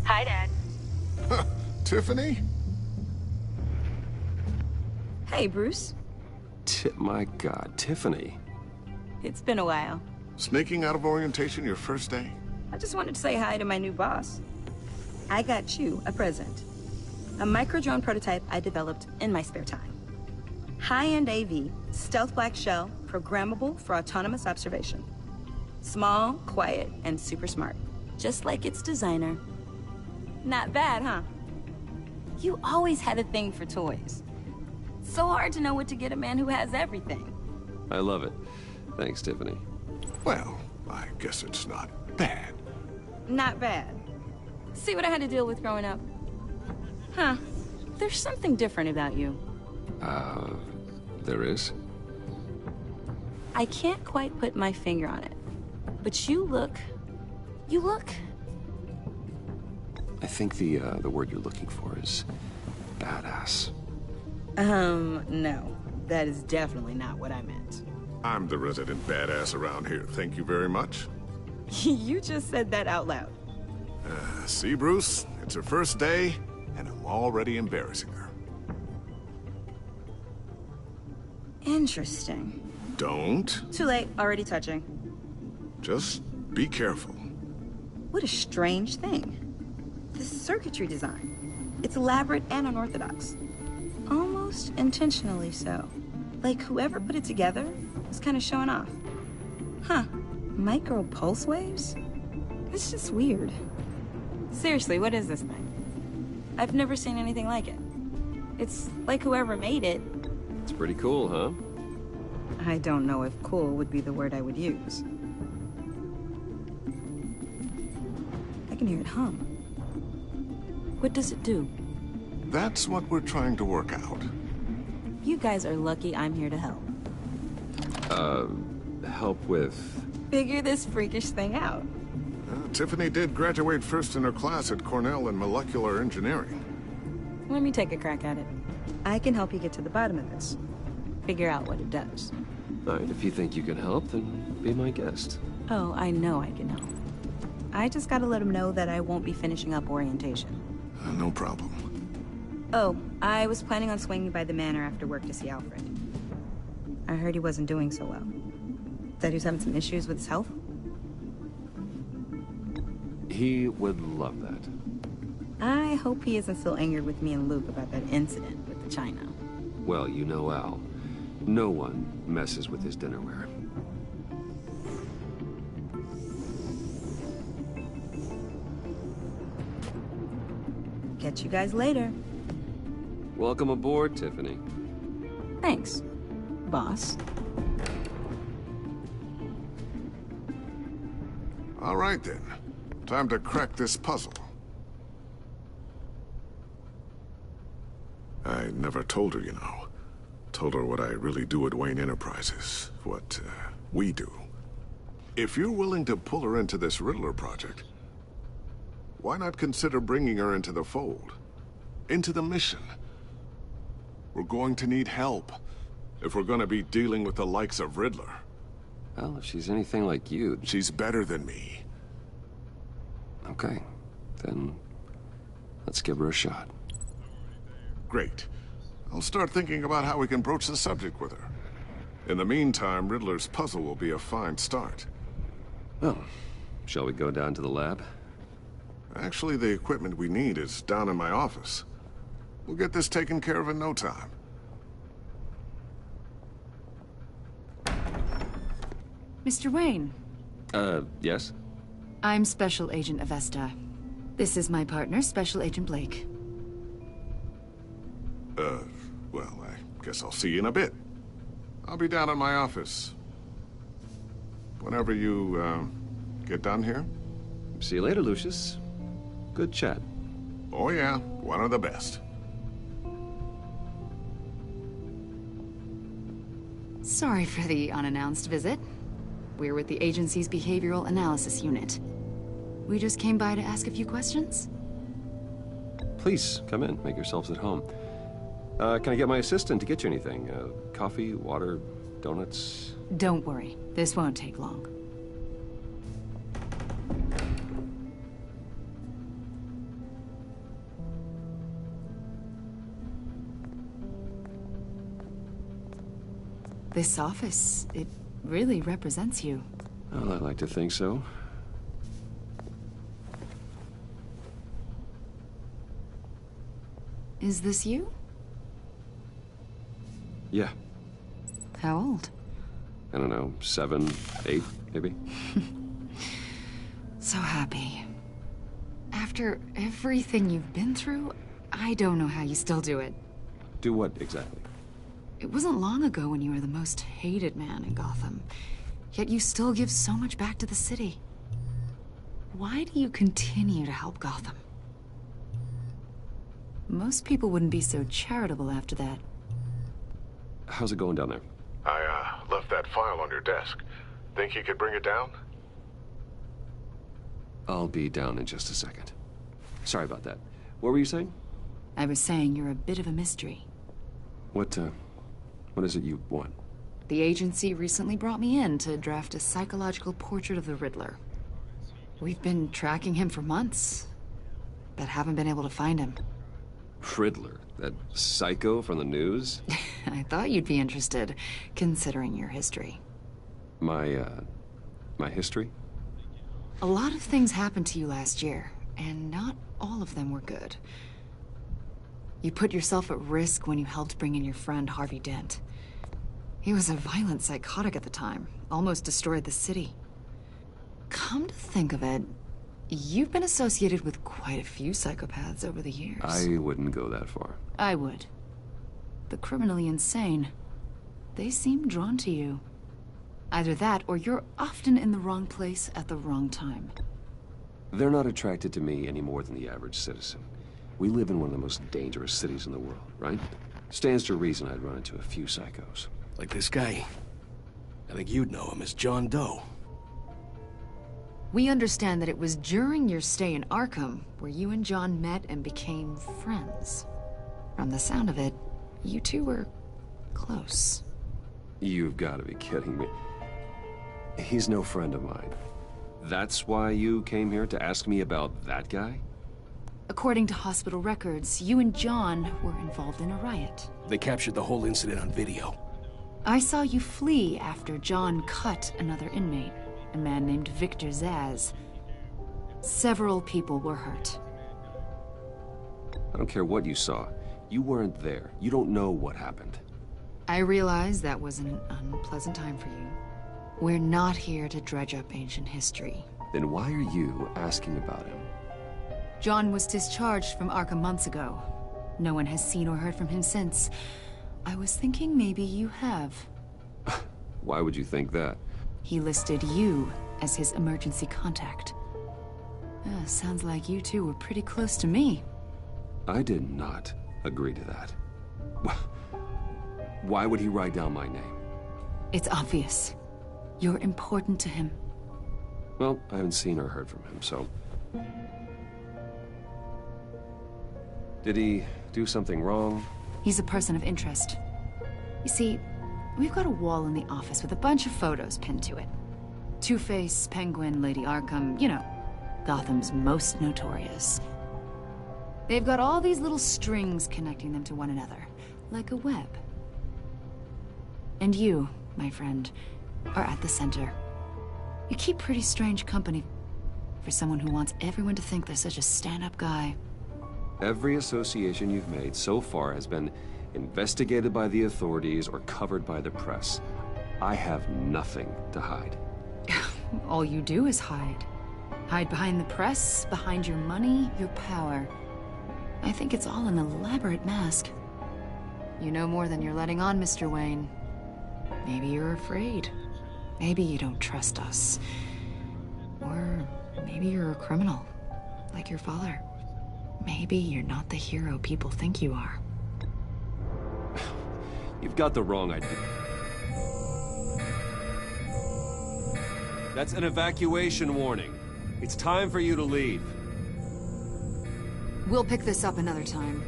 Hi, Dad. Tiffany? Hey, Bruce. My God, Tiffany. It's been a while. Sneaking out of orientation your first day? I just wanted to say hi to my new boss. I got you a present. A micro-drone prototype I developed in my spare time. High-end AV, stealth black shell, programmable for autonomous observation. Small, quiet, and super smart. Just like its designer. Not bad, huh? You always had a thing for toys. So hard to know what to get a man who has everything. I love it. Thanks, Tiffany. Well, I guess it's not bad. Not bad. See what I had to deal with growing up? Huh. There's something different about you. There is? I can't quite put my finger on it. But you look... I think the word you're looking for is badass. No. That is definitely not what I meant. I'm the resident badass around here. Thank you very much. You just said that out loud. See, Bruce? It's her first day, and I'm already embarrassing her. Interesting. Don't. Too late. Already touching. Just be careful. What a strange thing. This circuitry design. It's elaborate and unorthodox. Almost intentionally so. Like whoever put it together was kind of showing off. Huh. Micro pulse waves? It's just weird. Seriously, what is this thing? I've never seen anything like it. It's like whoever made it. It's pretty cool, huh? I don't know if cool would be the word I would use. I can hear it hum. What does it do? That's what we're trying to work out. You guys are lucky I'm here to help. Help with... Figure this freakish thing out. Tiffany did graduate first in her class at Cornell in molecular engineering. Let me take a crack at it. I can help you get to the bottom of this. Figure out what it does. All right, if you think you can help, then be my guest. Oh, I know I can help. I just gotta let him know that I won't be finishing up orientation. No problem. Oh, I was planning on swinging by the manor after work to see Alfred. I heard he wasn't doing so well. That he was having some issues with his health? He would love that. I hope he isn't still angered with me and Luke about that incident with the china. Well, you know Al. No one messes with his dinnerware. Catch you guys later. Welcome aboard, Tiffany. Thanks, boss. All right, then. Time to crack this puzzle. I never told her, you know. Told her what I really do at Wayne Enterprises. What, we do. If you're willing to pull her into this Riddler project, why not consider bringing her into the fold? Into the mission? We're going to need help if we're going to be dealing with the likes of Riddler. Well, if she's anything like you... She's better than me. Okay, then let's give her a shot. Great. I'll start thinking about how we can broach the subject with her. In the meantime, Riddler's puzzle will be a fine start. Well, shall we go down to the lab? Actually, the equipment we need is down in my office. We'll get this taken care of in no time. Mr. Wayne. Yes? I'm Special Agent Avesta. This is my partner, Special Agent Blake. Well, I guess I'll see you in a bit. I'll be down in my office. Whenever you, get done here. See you later, Lucius. Good chat. Oh yeah, one of the best. Sorry for the unannounced visit. We're with the agency's Behavioral Analysis Unit. We just came by to ask a few questions. Please, come in. Make yourselves at home. Can I get my assistant to get you anything? Coffee, water, donuts? Don't worry. This won't take long. This office, it really represents you. Well, I like to think so. Is this you? Yeah. How old? I don't know, 7, 8, maybe? So happy. After everything you've been through, I don't know how you still do it. Do what, exactly? It wasn't long ago when you were the most hated man in Gotham. Yet you still give so much back to the city. Why do you continue to help Gotham? Most people wouldn't be so charitable after that. How's it going down there? I, left that file on your desk. Think you could bring it down? I'll be down in just a second. Sorry about that. What were you saying? I was saying you're a bit of a mystery. What is it you want? The agency recently brought me in to draft a psychological portrait of the Riddler. We've been tracking him for months, but haven't been able to find him. Riddler? That psycho from the news? I thought you'd be interested, considering your history. My history? A lot of things happened to you last year, and not all of them were good. You put yourself at risk when you helped bring in your friend Harvey Dent. He was a violent psychotic at the time, almost destroyed the city. Come to think of it, you've been associated with quite a few psychopaths over the years. I wouldn't go that far. I would. The criminally insane. They seem drawn to you. Either that, or you're often in the wrong place at the wrong time. They're not attracted to me any more than the average citizen. We live in one of the most dangerous cities in the world, right? Stands to reason I'd run into a few psychos. Like this guy. I think you'd know him as John Doe. We understand that it was during your stay in Arkham where you and John met and became friends. From the sound of it, you two were close. You've got to be kidding me. He's no friend of mine. That's why you came here to ask me about that guy? According to hospital records, you and John were involved in a riot. They captured the whole incident on video. I saw you flee after John cut another inmate, a man named Victor Zsasz. Several people were hurt. I don't care what you saw. You weren't there. You don't know what happened. I realize that was an unpleasant time for you. We're not here to dredge up ancient history. Then why are you asking about him? John was discharged from Arkham months ago. No one has seen or heard from him since. I was thinking maybe you have. Why would you think that? He listed you as his emergency contact. Sounds like you two were pretty close to me. I did not agree to that. Why would he write down my name? It's obvious. You're important to him. Well, I haven't seen or heard from him, so... Did he do something wrong? He's a person of interest. You see, we've got a wall in the office with a bunch of photos pinned to it. Two-Face, Penguin, Lady Arkham, you know, Gotham's most notorious. They've got all these little strings connecting them to one another, like a web. And you, my friend, are at the center. You keep pretty strange company for someone who wants everyone to think they're such a stand-up guy. Every association you've made so far has been investigated by the authorities or covered by the press. I have nothing to hide. All you do is hide. Hide behind the press, behind your money, your power. I think it's all an elaborate mask. You know more than you're letting on, Mr. Wayne. Maybe you're afraid. Maybe you don't trust us. Or maybe you're a criminal, like your father. Maybe you're not the hero people think you are. You've got the wrong idea. That's an evacuation warning. It's time for you to leave. We'll pick this up another time.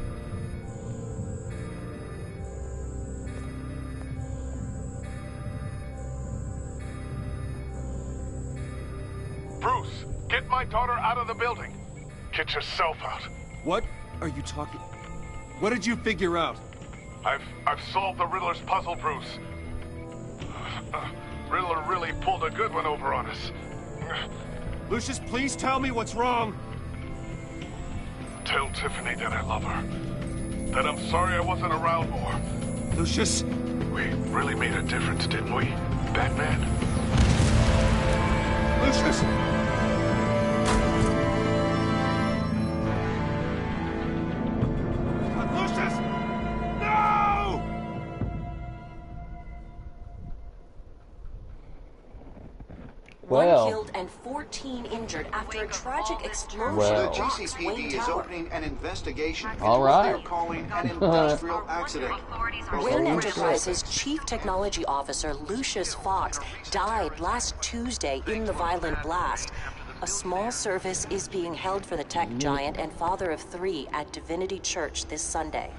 Bruce, get my daughter out of the building. Get yourself out. What are you talking? What did you figure out? I've solved the Riddler's puzzle, Bruce. Riddler really pulled a good one over on us. Lucius, please tell me what's wrong. Tell Tiffany that I love her. That I'm sorry I wasn't around more. Lucius! We really made a difference, didn't we, Batman? Lucius! Well. 1 killed and 14 injured after a tragic explosion. Well. The GCPD is opening an investigation into All what right. they're calling an industrial accident. Wayne Enterprises Chief Technology Officer Lucius Fox died last Tuesday in the violent blast. A small service is being held for the tech giant and father of 3 at Divinity Church this Sunday.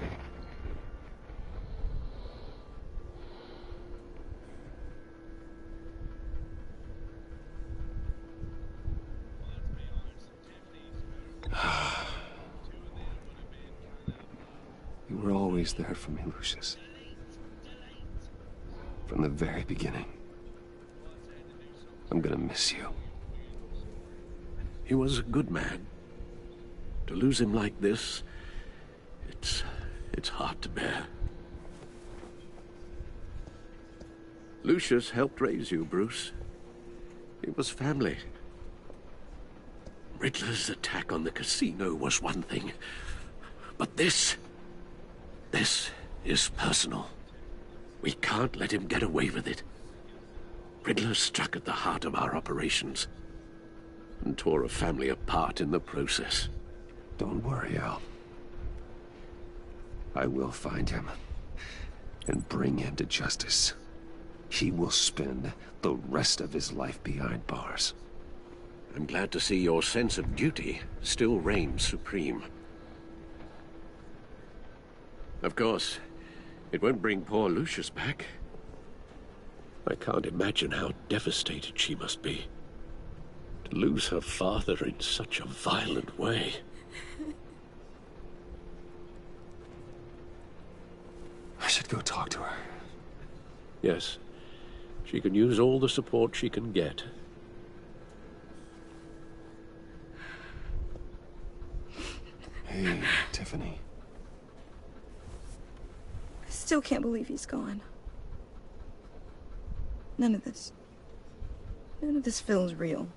You were always there for me, Lucius. From the very beginning. I'm gonna miss you. He was a good man. To lose him like this, it's hard to bear. Lucius helped raise you, Bruce. It was family. Riddler's attack on the casino was one thing, but this is personal. We can't let him get away with it. Riddler struck at the heart of our operations and tore a family apart in the process. Don't worry, Al. I will find him and bring him to justice. He will spend the rest of his life behind bars. I'm glad to see your sense of duty still reigns supreme. Of course, it won't bring poor Lucius back. I can't imagine how devastated she must be. To lose her father in such a violent way. I should go talk to her. Yes, she can use all the support she can get. Hey, Tiffany. I still can't believe he's gone. None of this feels real.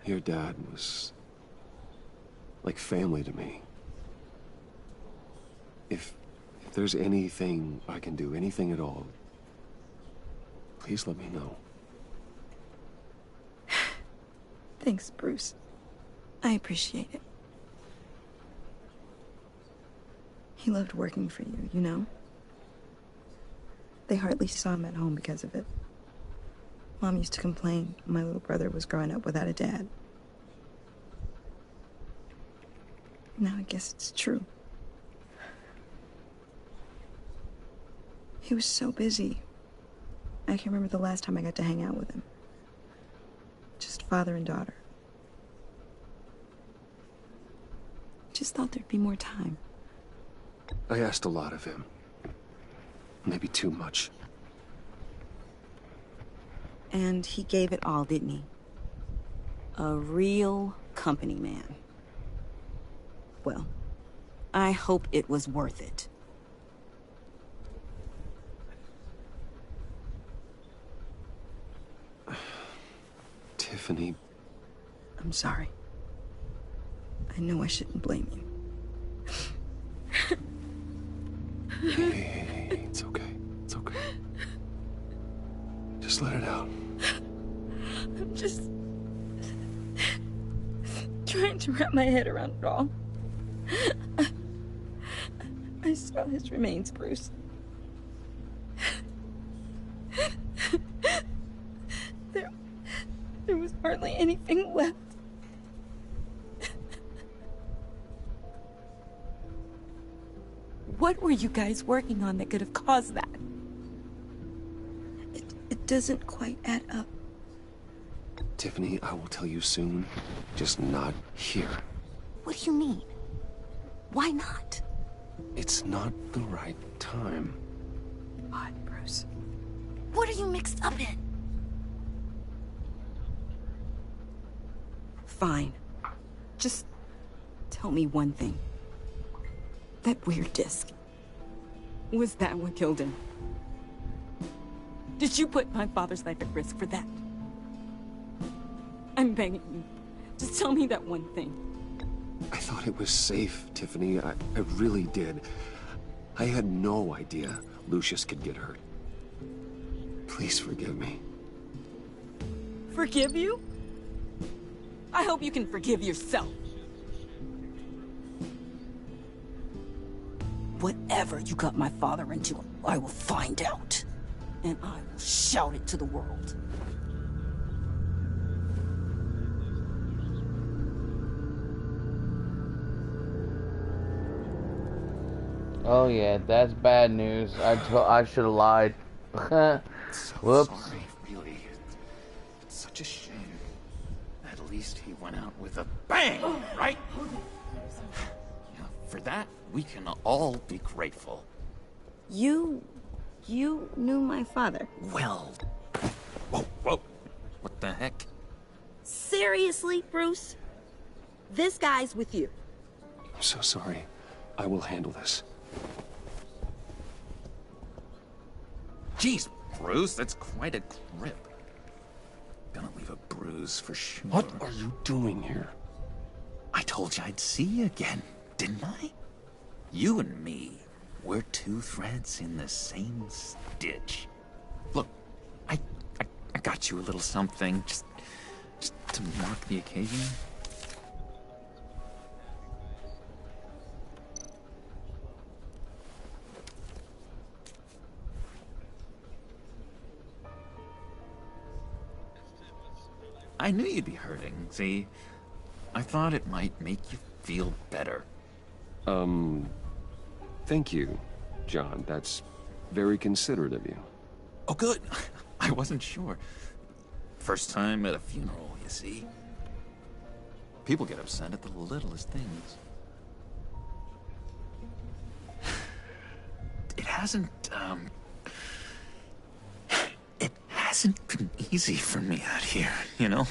Your dad was like family to me. If there's anything I can do, anything at all, please let me know. Thanks, Bruce. I appreciate it. He loved working for you, you know? They hardly saw him at home because of it. Mom used to complain my little brother was growing up without a dad. Now I guess it's true. He was so busy. I can't remember the last time I got to hang out with him. Just father and daughter. Just thought there'd be more time. I asked a lot of him. Maybe too much. And he gave it all, didn't he? A real company man. Well, I hope it was worth it. Tiffany. I'm sorry. I know I shouldn't blame you. Hey, it's okay. It's okay. Just let it out. I'm just trying to wrap my head around it all. I saw his remains, Bruce. There was hardly anything left. What were you guys working on that could have caused that? It doesn't quite add up. Tiffany, I will tell you soon. Just not here. What do you mean? Why not? It's not the right time. Odd, Bruce. What are you mixed up in? Fine. Just tell me one thing. That weird disc. Was that what killed him? Did you put my father's life at risk for that? I'm begging you. Just tell me that one thing. I thought it was safe, Tiffany. I really did. I had no idea Lucius could get hurt. Please forgive me. Forgive you? I hope you can forgive yourself. Whatever you got my father into, I will find out. And I will shout it to the world. Oh yeah, that's bad news. I should have lied. Whoops. Sorry, really. It's such a shame. At least he went out with a bang, right? Yeah, for that, we can all be grateful. You knew my father. Well. Whoa. What the heck? Seriously, Bruce? This guy's with you. I'm so sorry. I will handle this. Jeez, Bruce, that's quite a grip. Gonna leave a bruise for sure. What are you doing here? I told you I'd see you again, didn't I? You and me, we're two threads in the same stitch. Look, I got you a little something, just to mark the occasion. I knew you'd be hurting, see? I thought it might make you feel better. Thank you, John. That's very considerate of you. Oh, good. I wasn't sure. First time at a funeral, you see? People get upset at the littlest things. It hasn't been easy for me out here, you know?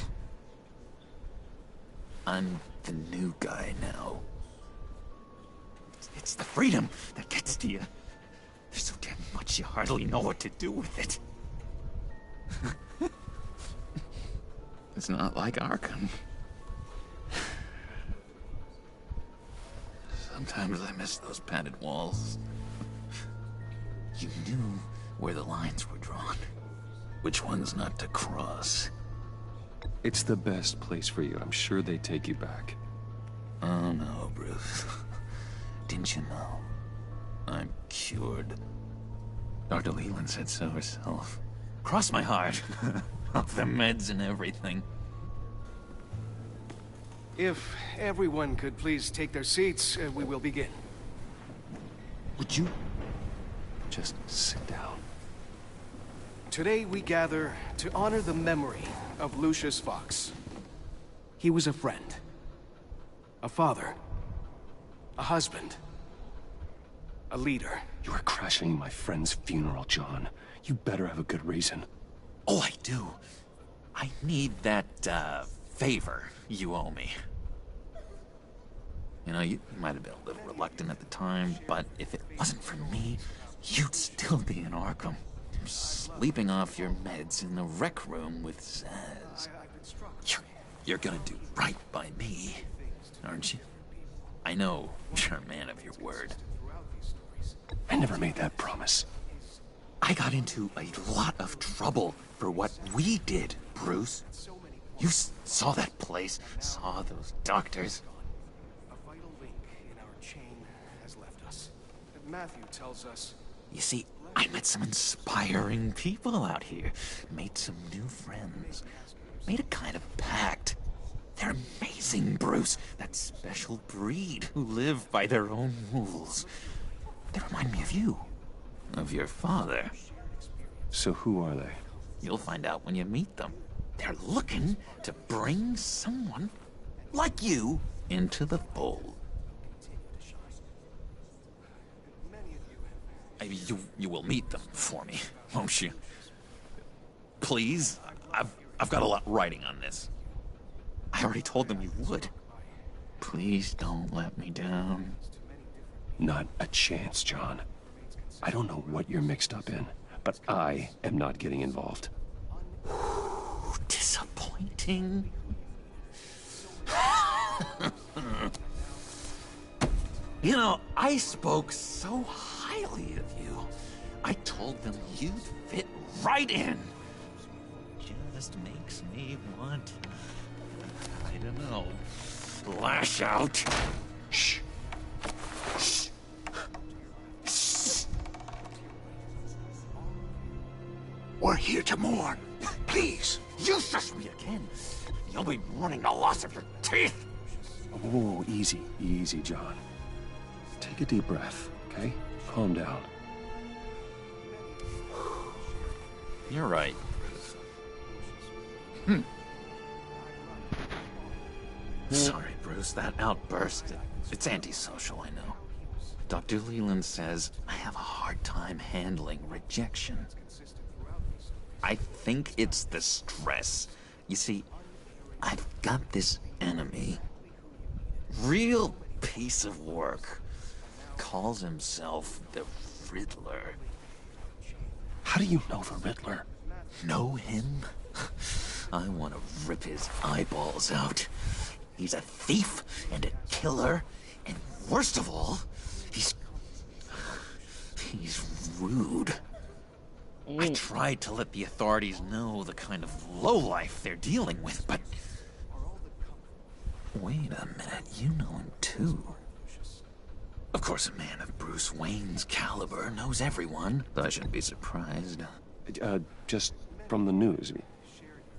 I'm the new guy now. It's the freedom that gets to you. There's so damn much you hardly know what to do with it. It's not like Arkham. Sometimes I miss those padded walls. You knew where the lines were drawn. Which ones not to cross. It's the best place for you. I'm sure they take you back. Oh no, Bruce. Didn't you know? I'm cured. Dr. Leland said so herself. Cross my heart. Off the meds and everything. If everyone could please take their seats, we will begin. Would you just sit down? Today we gather to honor the memory of Lucius Fox. He was a friend, a father, a husband, a leader. You are crashing my friend's funeral, John. You better have a good reason. Oh, I do. I need that, favor you owe me. You know, you might have been a little reluctant at the time, but if it wasn't for me, you'd still be in Arkham. Sleeping off your meds in the rec room with Zaz. You're gonna do right by me, aren't you? I know you're a man of your word. I never made that promise. I got into a lot of trouble for what we did, Bruce. You saw that place, saw those doctors. A vital link in our chain has left us. Matthew tells us. You see, I met some inspiring people out here. Made some new friends. Made a kind of pact. They're amazing, Bruce. That special breed who live by their own rules. They remind me of you. Of your father. So who are they? You'll find out when you meet them. They're looking to bring someone like you into the fold. You will meet them for me, won't you? Please? I've got a lot writing on this. I already told them you would. Please don't let me down. Not a chance, John. I don't know what you're mixed up in, but I am not getting involved. Disappointing. You know, I spoke so highly of you. I told them you'd fit right in. Just makes me want, I don't know, lash out. Shh. Shh. Shh. We're here to mourn. Please. You shush me again. You'll be mourning the loss of your teeth. Oh, easy, easy, John. Take a deep breath, okay? Calm down. You're right. Sorry, Bruce, that outburst, it's antisocial, I know. Dr. Leland says I have a hard time handling rejection. I think it's the stress. You see, I've got this enemy. Real piece of work. Calls himself the Riddler. How do you know the Riddler? Know him? I want to rip his eyeballs out. He's a thief and a killer, and worst of all, he's rude. I tried to let the authorities know the kind of lowlife they're dealing with, but... Wait a minute, you know him too. Of course, a man of Bruce Wayne's caliber knows everyone, though I shouldn't be surprised. Just from the news.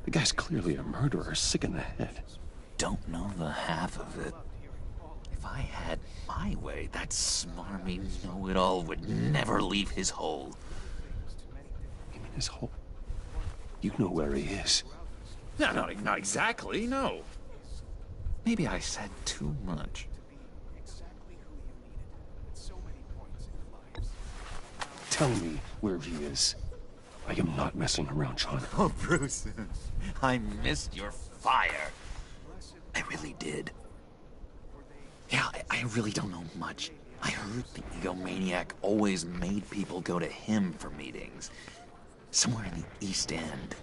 The guy's clearly a murderer, sick in the head. Don't know the half of it. If I had my way, that smarmy know-it-all would never leave his hole. You mean his hole? You know where he is. No, not exactly, no. Maybe I said too much. Tell me where he is. I am not messing around, John. Oh, Bruce, I missed your fire. I really did. Yeah, I really don't know much. I heard the egomaniac always made people go to him for meetings. Somewhere in the East End.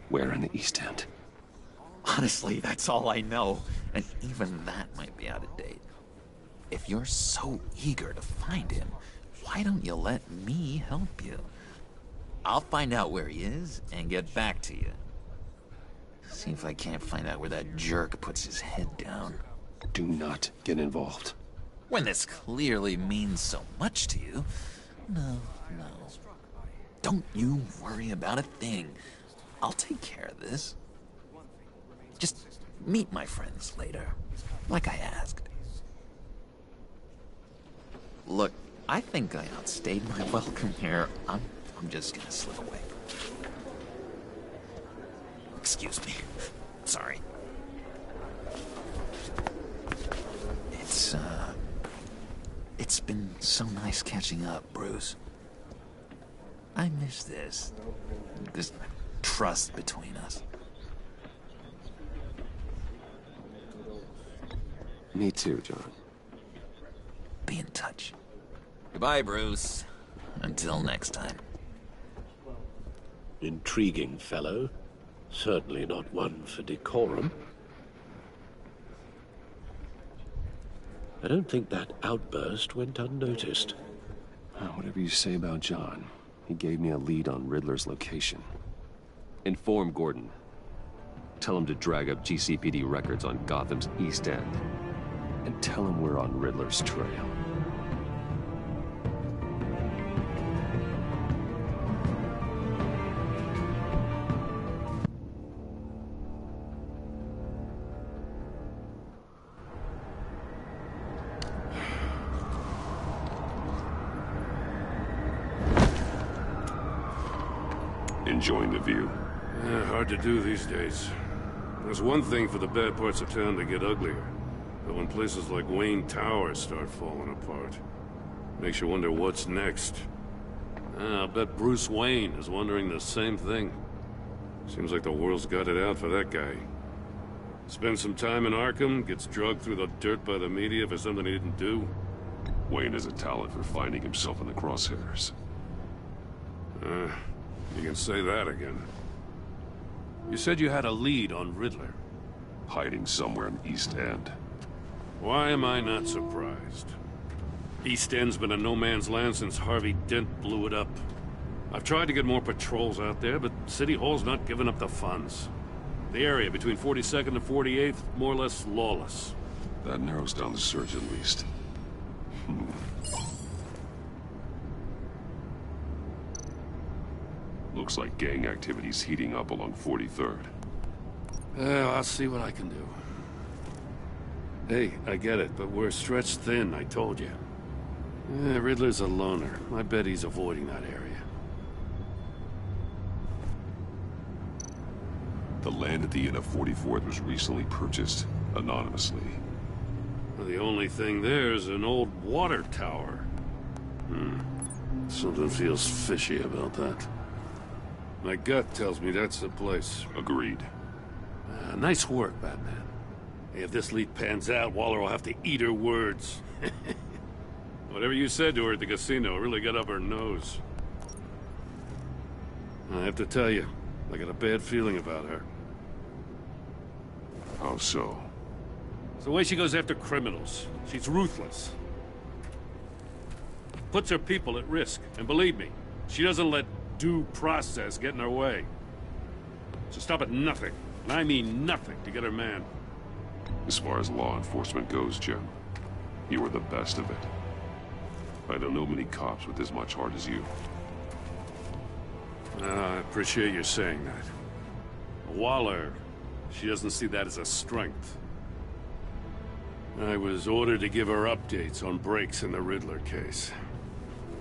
Where in the East End? Honestly, that's all I know. And even that might be out of date. If you're so eager to find him, why don't you let me help you? I'll find out where he is and get back to you. See if I can't find out where that jerk puts his head down. Do not get involved. When this clearly means so much to you. No. Don't you worry about a thing. I'll take care of this. Just meet my friends later, like I asked. Look, I think I outstayed my welcome here. I'm just gonna slip away. Excuse me. Sorry. It's been so nice catching up, Bruce. I miss this trust between us. Me too, John. Be in touch. Goodbye, Bruce. Until next time. Intriguing fellow. Certainly not one for decorum. I don't think that outburst went unnoticed. Whatever you say about John, he gave me a lead on Riddler's location. Inform Gordon. Tell him to drag up GCPD records on Gotham's East End. And tell him we're on Riddler's trail. Enjoying the view? Yeah, hard to do these days. There's one thing for the bad parts of town to get uglier. But when places like Wayne Towers start falling apart, makes you wonder what's next. I'll bet Bruce Wayne is wondering the same thing. Seems like the world's got it out for that guy. Spends some time in Arkham, gets drugged through the dirt by the media for something he didn't do. Wayne has a talent for finding himself in the crosshairs. You can say that again. You said you had a lead on Riddler. Hiding somewhere in East End. Why am I not surprised? East End's been a no-man's land since Harvey Dent blew it up. I've tried to get more patrols out there, but City Hall's not giving up the funds. The area between 42nd and 48th, more or less lawless. That narrows down the search at least. Looks like gang activity's heating up along 43rd. Well, I'll see what I can do. Hey, I get it, but we're stretched thin, I told you. Riddler's a loner. I bet he's avoiding that area. The land at the end of 44th was recently purchased, anonymously. Well, the only thing there is an old water tower. Something feels fishy about that. My gut tells me that's the place. Agreed. Nice work, Batman. Hey, if this lead pans out, Waller will have to eat her words. Whatever you said to her at the casino really got up her nose. I have to tell you, I got a bad feeling about her. How so? It's the way she goes after criminals. She's ruthless. Puts her people at risk. And believe me, she doesn't let due process get in her way. So stop at nothing, and I mean nothing, to get her man. As far as law enforcement goes, Jim, you were the best of it. I don't know many cops with as much heart as you. I appreciate you saying that. Waller, she doesn't see that as a strength. I was ordered to give her updates on breaks in the Riddler case.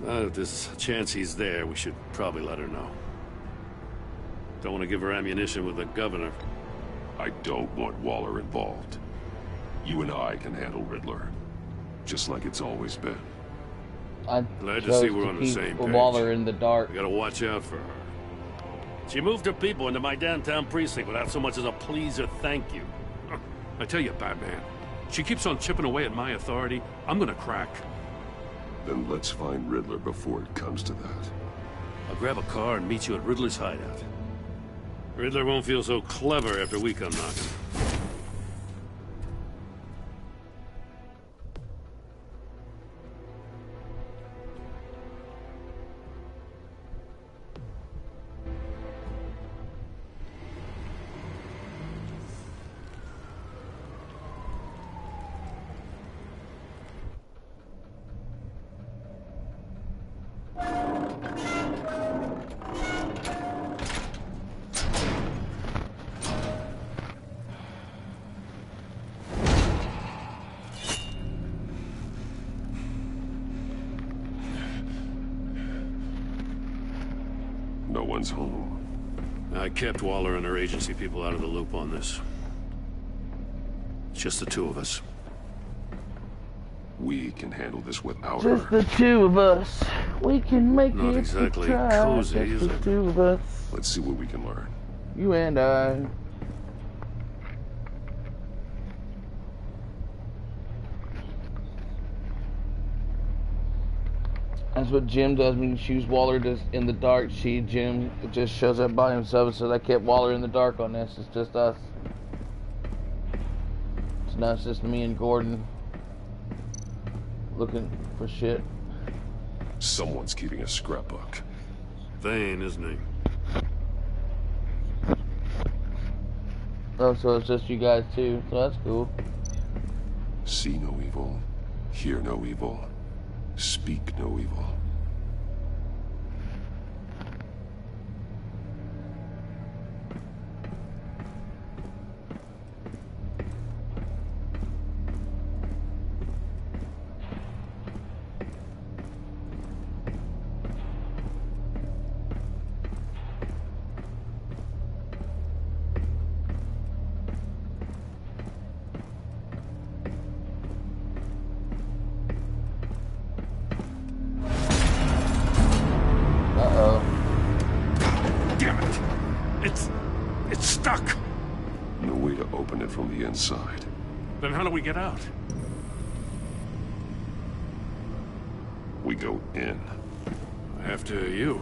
If there's a chance he's there, we should probably let her know. Don't want to give her ammunition with the governor. I don't want Waller involved. You and I can handle Riddler, just like it's always been. I'm glad to see we're on the same page. Waller in the dark. We gotta watch out for her. She moved her people into my downtown precinct without so much as a please or thank you. I tell you, Batman, she keeps on chipping away at my authority. I'm gonna crack. Then let's find Riddler before it comes to that. I'll grab a car and meet you at Riddler's hideout. Riddler won't feel so clever after we come knocking. No one's home. I kept Waller and her agency people out of the loop on this. It's just the two of us. We can handle this without Just her. the two of us. We can make Not it. exactly try. cozy, Just is the it? two of us. Let's see what we can learn. You and I. That's what Jim does when he shoots Waller just in the dark. Jim just shows up by himself, so I kept Waller in the dark on this. It's just us. So now it's just me and Gordon looking for shit. Someone's keeping a scrapbook. Thane, isn't he? Oh, so it's just you guys too. So that's cool. See no evil, hear no evil, speak no evil. It's stuck. No way to open it from the inside. Then how do we get out? We go in. After you.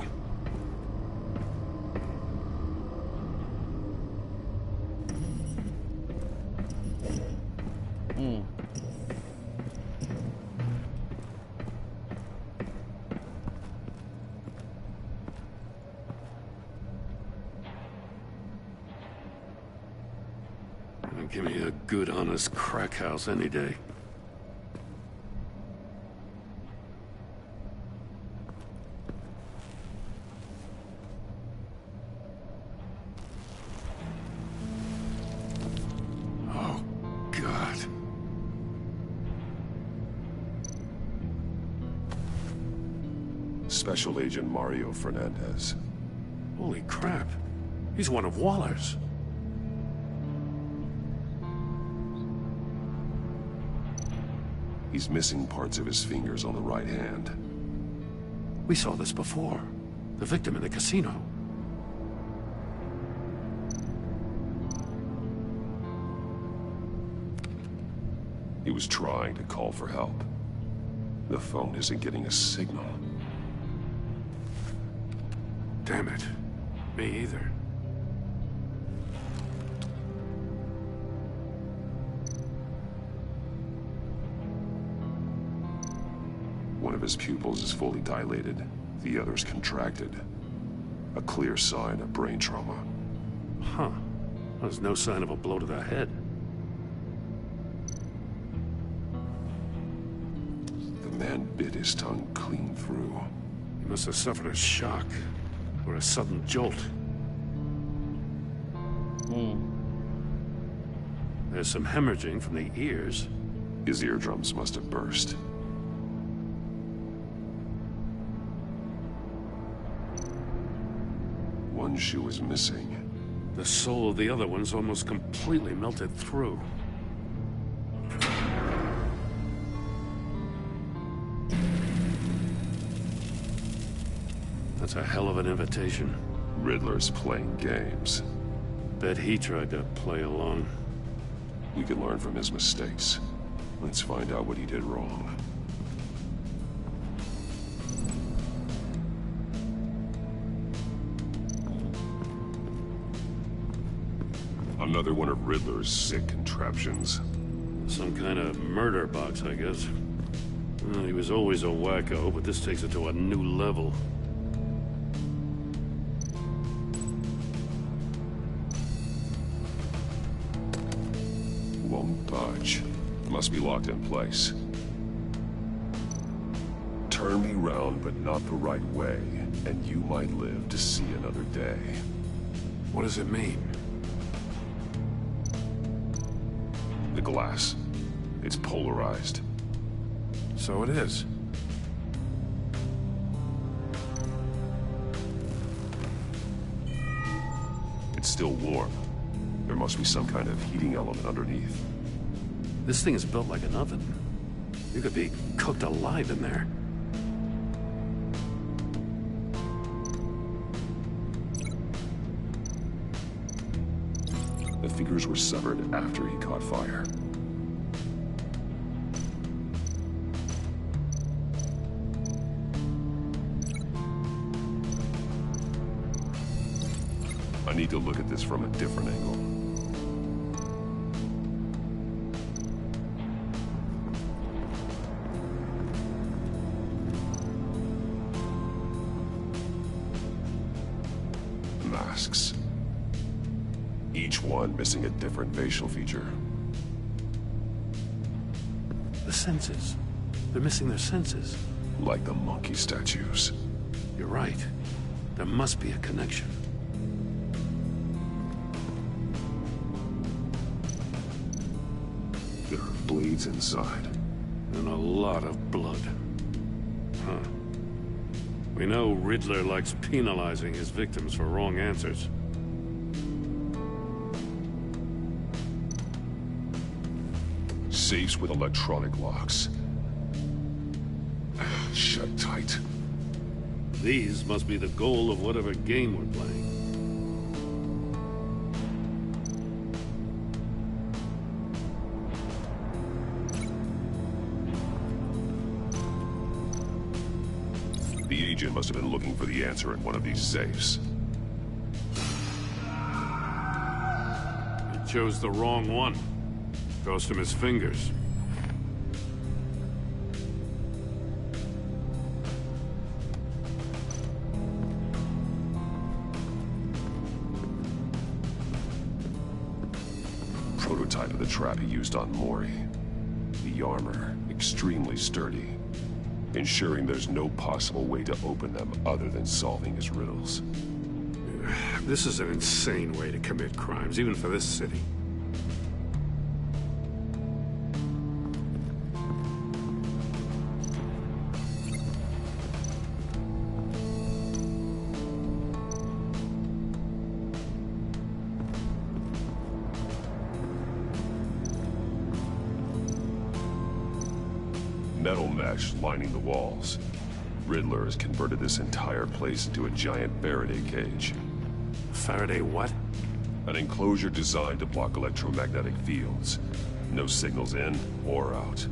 Give me a good, honest crack house any day. Oh, God. Special Agent Mario Fernandez. Holy crap. He's one of Waller's. He's missing parts of his fingers on the right hand. We saw this before. The victim in the casino. He was trying to call for help. The phone isn't getting a signal. Damn it. Me either. One of his pupils is fully dilated. The other's contracted. A clear sign of brain trauma. Huh. There's no sign of a blow to the head. The man bit his tongue clean through. He must have suffered a shock. Or a sudden jolt. There's some hemorrhaging from the ears. His eardrums must have burst. One shoe is missing. The sole of the other one's almost completely melted through. That's a hell of an invitation. Riddler's playing games. Bet he tried to play along. We can learn from his mistakes. Let's find out what he did wrong. Another one of Riddler's sick contraptions. Some kind of murder box, I guess. Well, he was always a wacko, but this takes it to a new level. Won't budge. Must be locked in place. Turn me round, but not the right way, and you might live to see another day. What does it mean? The glass. It's polarized. So it is. It's still warm. There must be some kind of heating element underneath. This thing is built like an oven. You could be cooked alive in there. The fingers were severed after he caught fire. I need to look at this from a different angle. Masks. Each one missing a different facial feature. The senses. They're missing their senses. Like the monkey statues. You're right. There must be a connection. There are bleeds inside. And a lot of blood. Huh. We know Riddler likes penalizing his victims for wrong answers. Safes with electronic locks. Shut tight. These must be the goal of whatever game we're playing. The agent must have been looking for the answer in one of these safes. He chose the wrong one. Cost him his fingers. prototype of the trap he used on Mori. The armor, extremely sturdy, ensuring there's no possible way to open them other than solving his riddles. This is an insane way to commit crimes, even for this city. Metal mesh lining the walls. Riddler has converted this entire place into a giant Faraday cage. Faraday what? An enclosure designed to block electromagnetic fields. No signals in or out.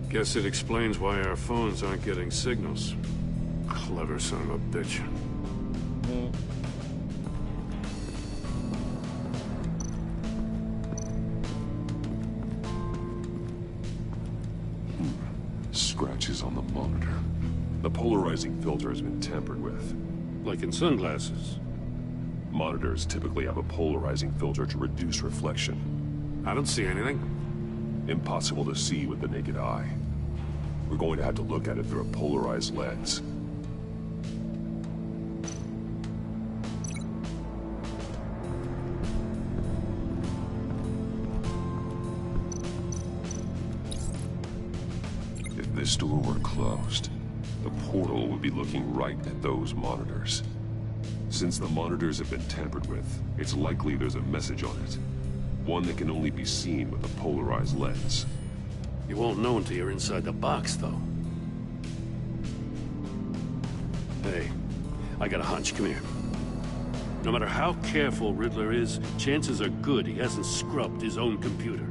Guess it explains why our phones aren't getting signals. Clever son of a bitch. Scratches on the monitor. The polarizing filter has been tampered with. Like in sunglasses. Monitors typically have a polarizing filter to reduce reflection. I don't see anything. Impossible to see with the naked eye. We're going to have to look at it through a polarized lens. If this door were closed, the portal would be looking right at those monitors. Since the monitors have been tampered with, it's likely there's a message on it. One that can only be seen with a polarized lens. You won't know until you're inside the box, though. Hey, I got a hunch. Come here. No matter how careful Riddler is, chances are good he hasn't scrubbed his own computer.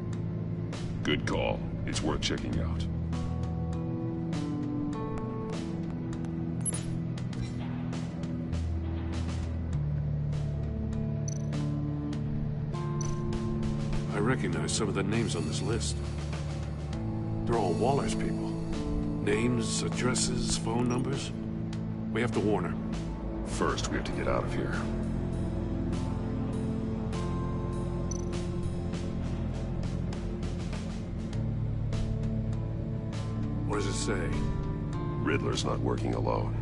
Good call. It's worth checking out. I recognize some of the names on this list. They're all Waller's people. Names, addresses, phone numbers. We have to warn her. First, we have to get out of here. What does it say? Riddler's not working alone.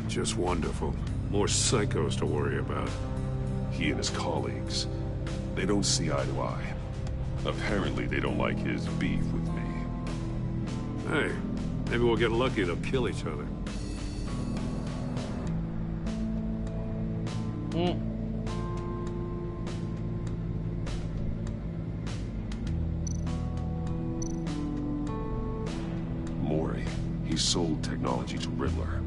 Just wonderful. More psychos to worry about. He and his colleagues, they don't see eye to eye. Apparently, they don't like his beef with me. Hey, maybe we'll get lucky they'll kill each other. Mori, he sold technology to Riddler.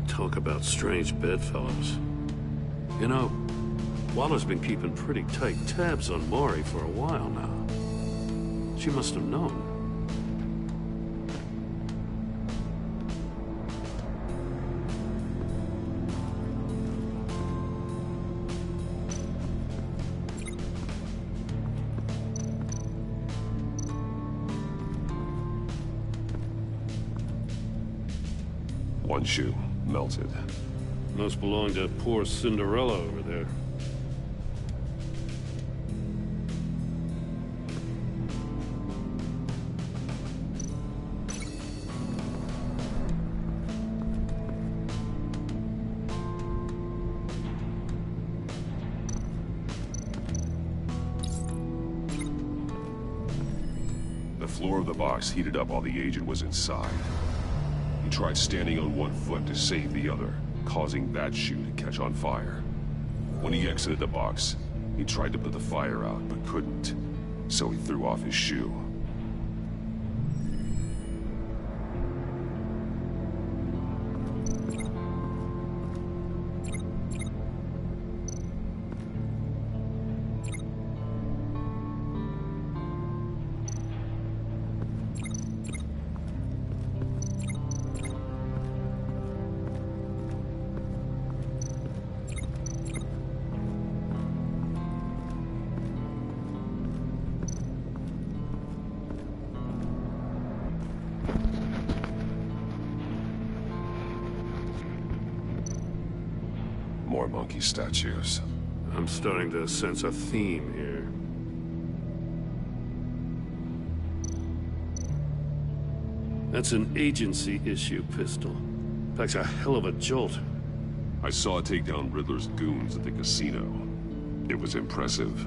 Talk about strange bedfellows. You know, Waller's been keeping pretty tight tabs on Mori for a while now. She must have known. One shoe, melted. Must belong to poor Cinderella over there. The floor of the box heated up while the agent was inside. He tried standing on one foot to save the other, causing that shoe to catch on fire. When he exited the box, he tried to put the fire out, but couldn't, so he threw off his shoe. More monkey statues. I'm starting to sense a theme here. That's an agency-issue pistol. Packs a hell of a jolt. I saw it take down Riddler's goons at the casino. It was impressive.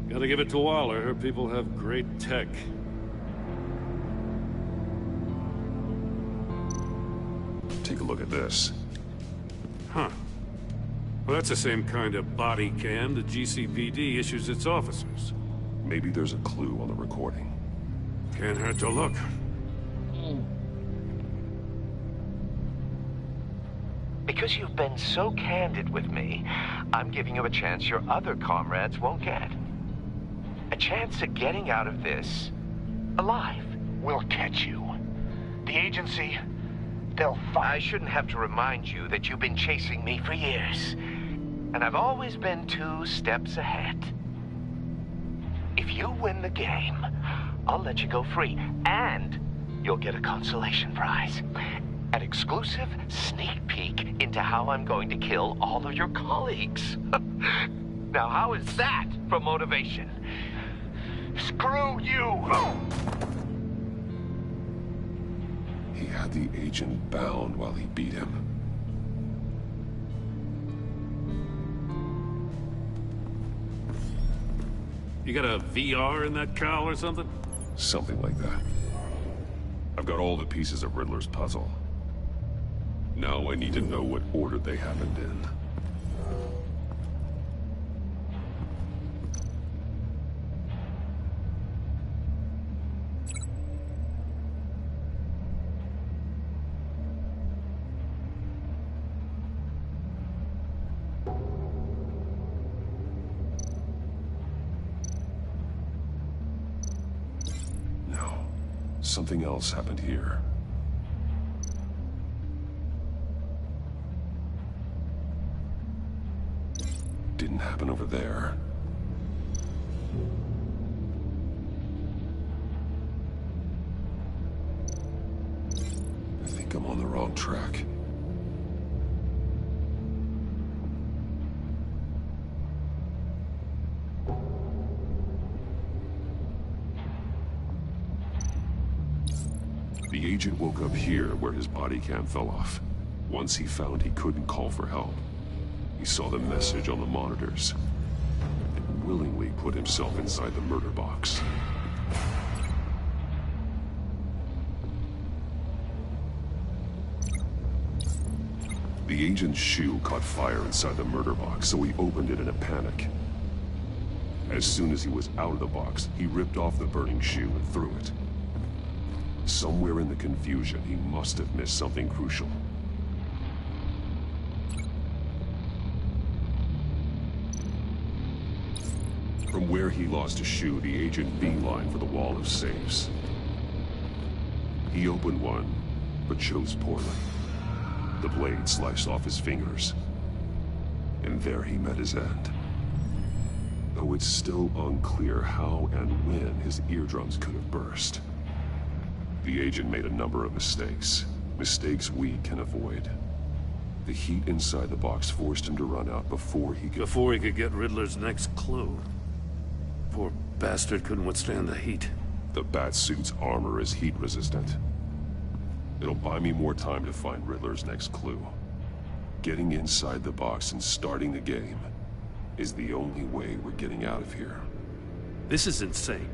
Gotta give it to Waller. Her people have great tech. Take a look at this. Huh. Well, that's the same kind of body cam the GCPD issues its officers. Maybe there's a clue on the recording. Can't hurt to look. Because you've been so candid with me, I'm giving you a chance your other comrades won't get. A chance at getting out of this alive. We'll catch you. The agency, they'll find... I shouldn't have to remind you that you've been chasing me for years. And I've always been 2 steps ahead. If you win the game, I'll let you go free. And you'll get a consolation prize. An exclusive sneak peek into how I'm going to kill all of your colleagues. Now, how is that for motivation? Screw you! He had the agent bound while he beat him. You got a VR in that cowl or something? Something like that. I've got all the pieces of Riddler's puzzle. Now I need to know what order they happened in. No, something else happened here. Didn't happen over there. I think I'm on the wrong track. The agent woke up here where his body cam fell off. Once he found he couldn't call for help, he saw the message on the monitors and willingly put himself inside the murder box. The agent's shoe caught fire inside the murder box, so he opened it in a panic. As soon as he was out of the box, he ripped off the burning shoe and threw it. Somewhere in the confusion, he must have missed something crucial. From where he lost a shoe, the agent beelined for the wall of safes. He opened one, but chose poorly. The blade sliced off his fingers. And there he met his end. Though it's still unclear how and when his eardrums could have burst. The agent made a number of mistakes. Mistakes we can avoid. The heat inside the box forced him to run out before he could get Riddler's next clue. Poor bastard couldn't withstand the heat. The Batsuit's armor is heat resistant. It'll buy me more time to find Riddler's next clue. Getting inside the box and starting the game is the only way we're getting out of here. This is insane.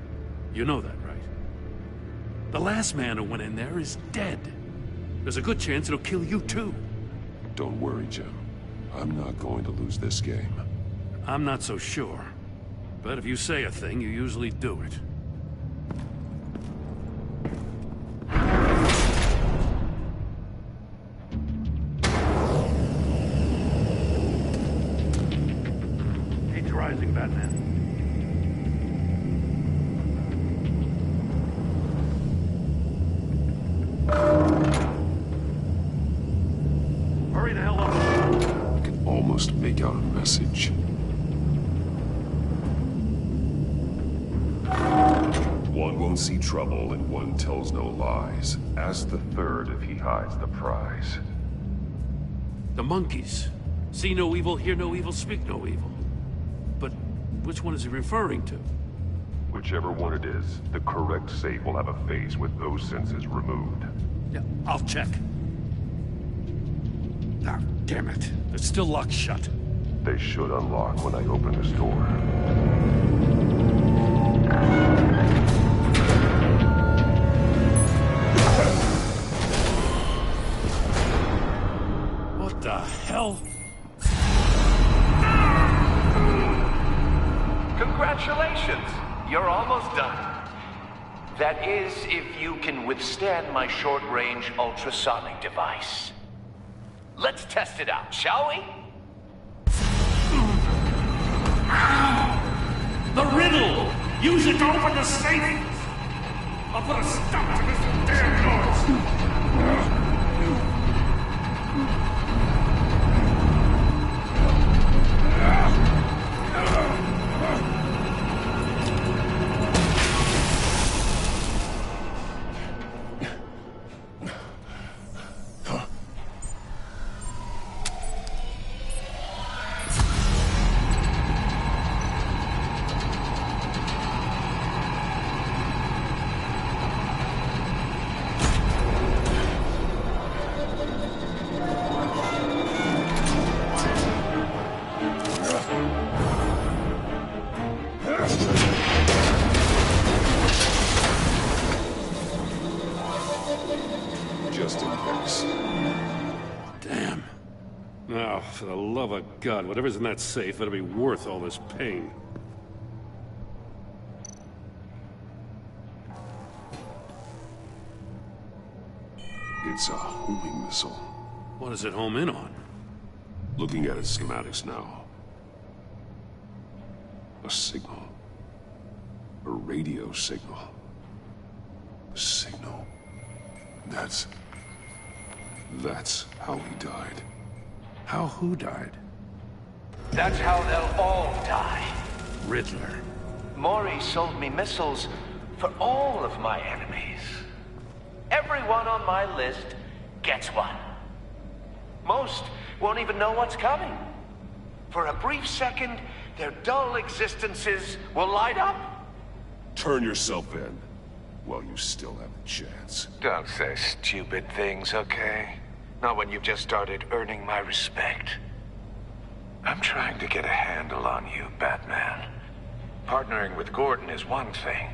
You know that, right? The last man who went in there is dead. There's a good chance it'll kill you too. Don't worry, Jim. I'm not going to lose this game. I'm not so sure. But if you say a thing, you usually do it. Heat's rising, Batman. Hurry the hell up. I can almost make out a message. One won't see trouble and one tells no lies. Ask the third if he hides the prize. The monkeys. See no evil, hear no evil, speak no evil. But which one is he referring to? Whichever one it is, the correct safe will have a face with those senses removed. Yeah, I'll check. Ah, damn it. It's still locked shut. They should unlock when I open this door. What the hell? Congratulations! You're almost done. That is, if you can withstand my short-range ultrasonic device. Let's test it out, shall we? The riddle! Use it to open the safe! I'll put a stop to this damn noise! Just in case. Damn. Now, for the love of God, whatever's in that safe better be worth all this pain. It's a homing missile. What does it home in on? Looking at its schematics now. A signal. A radio signal. A signal. That's how he died. How who died? That's how they'll all die. Riddler. Maury sold me missiles for all of my enemies. Everyone on my list gets one. Most won't even know what's coming. For a brief second, their dull existences will light up. Turn yourself in while you still have a chance. Don't say stupid things, okay? Not when you've just started earning my respect. I'm trying to get a handle on you, Batman. Partnering with Gordon is one thing.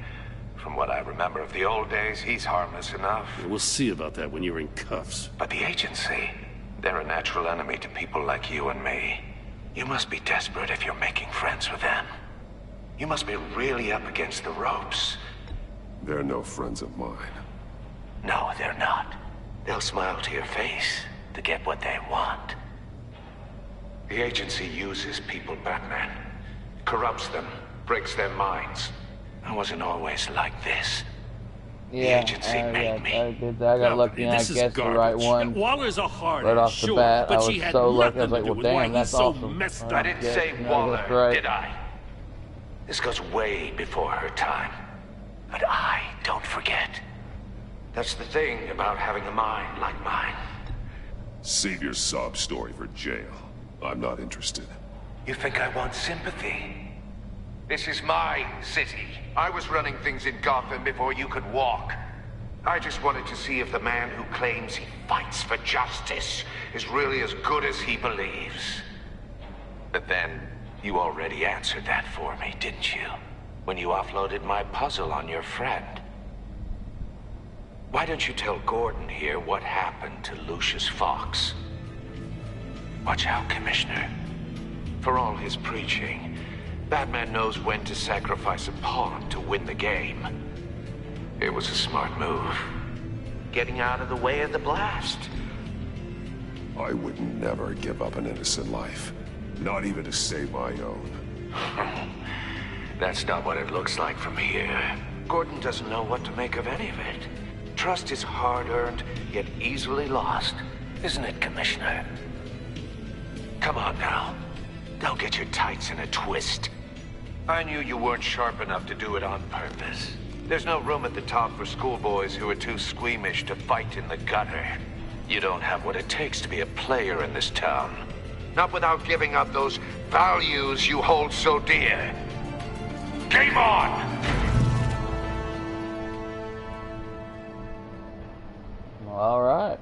From what I remember of the old days, he's harmless enough. Yeah, we'll see about that when you're in cuffs. But the agency, they're a natural enemy to people like you and me. You must be desperate if you're making friends with them. You must be really up against the ropes. They're no friends of mine. No, they're not. They'll smile to your face to get what they want. The agency uses people, Batman. Corrupts them, breaks their minds. I wasn't always like this. Yeah, the agency made me. I got lucky and I guessed the right one. Waller's a hard right off the bat. I was so lucky. I was like, well, damn, that's so awesome. I didn't say Waller, right. did I? This goes way before her time. But I don't forget. That's the thing about having a mind like mine. Save your sob story for jail. I'm not interested. You think I want sympathy? This is my city. I was running things in Gotham before you could walk. I just wanted to see if the man who claims he fights for justice is really as good as he believes. But then, you already answered that for me, didn't you? When you offloaded my puzzle on your friend. Why don't you tell Gordon here what happened to Lucius Fox? Watch out, Commissioner. For all his preaching, Batman knows when to sacrifice a pawn to win the game. It was a smart move. Getting out of the way of the blast. I would never give up an innocent life. Not even to save my own. That's not what it looks like from here. Gordon doesn't know what to make of any of it. Trust is hard-earned, yet easily lost. Isn't it, Commissioner? Come on now. Don't get your tights in a twist. I knew you weren't sharp enough to do it on purpose. There's no room at the top for schoolboys who are too squeamish to fight in the gutter. You don't have what it takes to be a player in this town. Not without giving up those values you hold so dear. Game on! All right.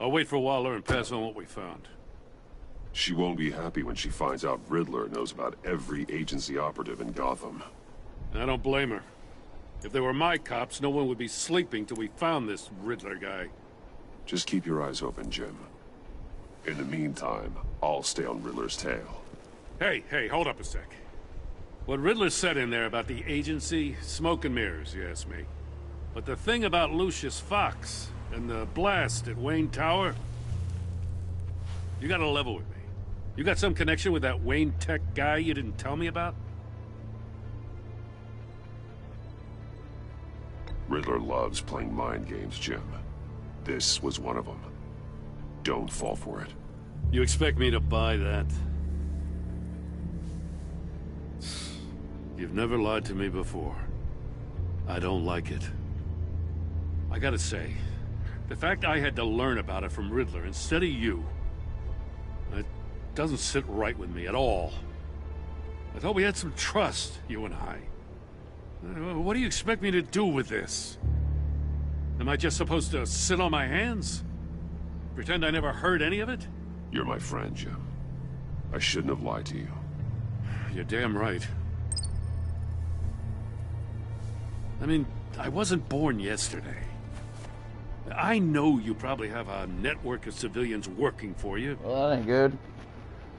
I'll wait for Waller and pass on what we found. She won't be happy when she finds out Riddler knows about every agency operative in Gotham. I don't blame her. If they were my cops, no one would be sleeping till we found this Riddler guy. Just keep your eyes open, Jim. In the meantime, I'll stay on Riddler's tail. Hey, hold up a sec. What Riddler said in there about the agency, smoke and mirrors, you ask me. But the thing about Lucius Fox and the blast at Wayne Tower, you gotta level with me. You got some connection with that Wayne Tech guy you didn't tell me about? Riddler loves playing mind games, Jim. This was one of them. Don't fall for it. You expect me to buy that? You've never lied to me before. I don't like it. I gotta say, the fact I had to learn about it from Riddler instead of you, it doesn't sit right with me at all. I thought we had some trust, you and I. What do you expect me to do with this? Am I just supposed to sit on my hands? Pretend I never heard any of it? You're my friend, Jim. I shouldn't have lied to you. You're damn right. I mean, I wasn't born yesterday. I know you probably have a network of civilians working for you. Well, that ain't good.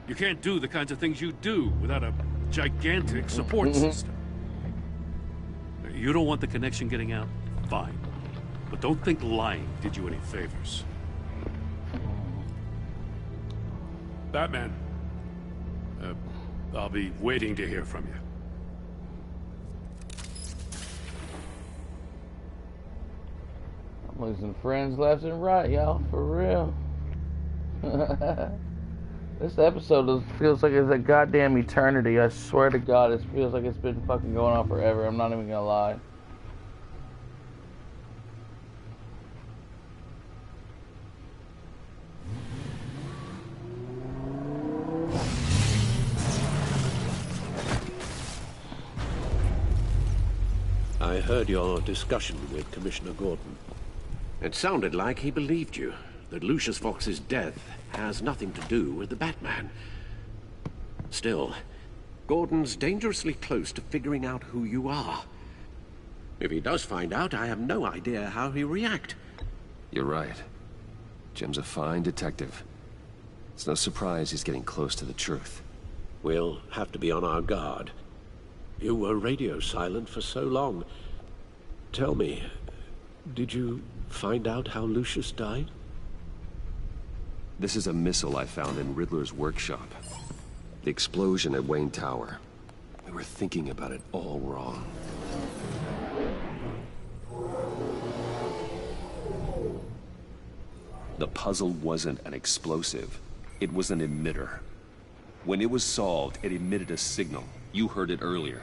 You can't do the kinds of things you do without a gigantic support system. You don't want the connection getting out? Fine. But don't think lying did you any favors. Batman. I'll be waiting to hear from you. I'm losing friends left and right, y'all. For real. This episode feels like it's a goddamn eternity. I swear to God, it feels like it's been fucking going on forever. I'm not even gonna lie. I heard your discussion with Commissioner Gordon. It sounded like he believed you, that Lucius Fox's death has nothing to do with the Batman. Still, Gordon's dangerously close to figuring out who you are. If he does find out, I have no idea how he'll react. You're right. Jim's a fine detective. It's no surprise he's getting close to the truth. We'll have to be on our guard. You were radio silent for so long. Tell me, did you find out how Lucius died? This is a missile I found in Riddler's workshop. The explosion at Wayne Tower. We were thinking about it all wrong. The puzzle wasn't an explosive. It was an emitter. When it was solved, it emitted a signal. You heard it earlier.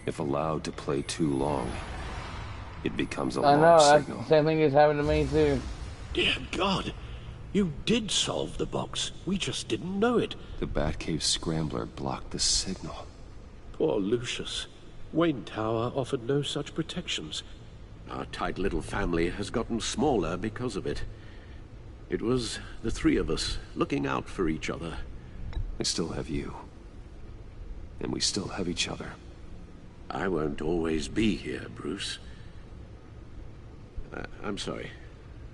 If allowed to play too long, it becomes a long signal. Same thing is happening to me too. Dear God, you did solve the box. We just didn't know it. The Batcave scrambler blocked the signal. Poor Lucius. Wayne Tower offered no such protections. Our tight little family has gotten smaller because of it. It was the three of us looking out for each other. I still have you. And we still have each other. I won't always be here, Bruce. I'm sorry.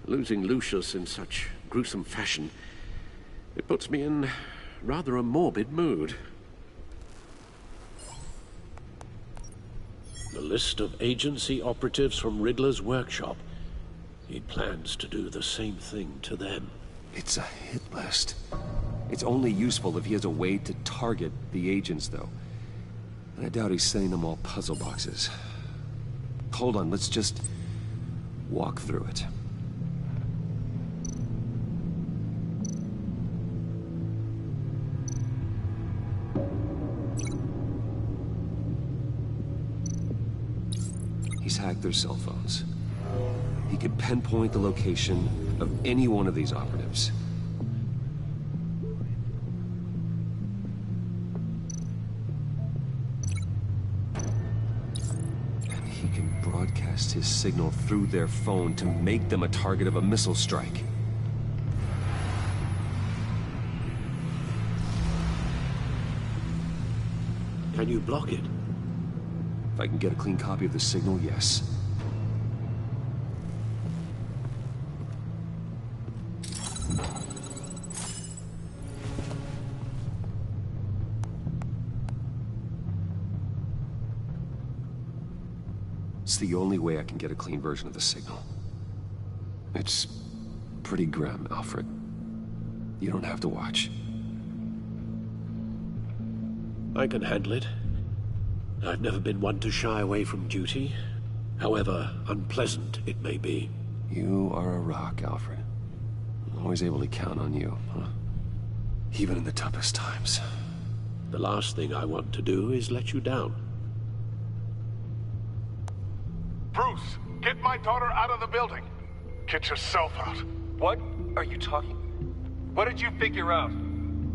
Losing Lucius in such gruesome fashion, it puts me in rather a morbid mood. The list of agency operatives from Riddler's workshop. He plans to do the same thing to them. It's a hit list. It's only useful if he has a way to target the agents, though. And I doubt he's sending them all puzzle boxes. Hold on, let's just walk through it. He's hacked their cell phones. He could pinpoint the location of any one of these operatives. broadcast his signal through their phone to make them a target of a missile strike. Can you block it? If I can get a clean copy of the signal, yes. It's the only way I can get a clean version of the signal. It's pretty grim, Alfred. You don't have to watch. I can handle it. I've never been one to shy away from duty, however unpleasant it may be. You are a rock, Alfred. I'm always able to count on you, huh? Even in the toughest times. The last thing I want to do is let you down. Bruce, get my daughter out of the building. Get yourself out. What are you talking? What did you figure out?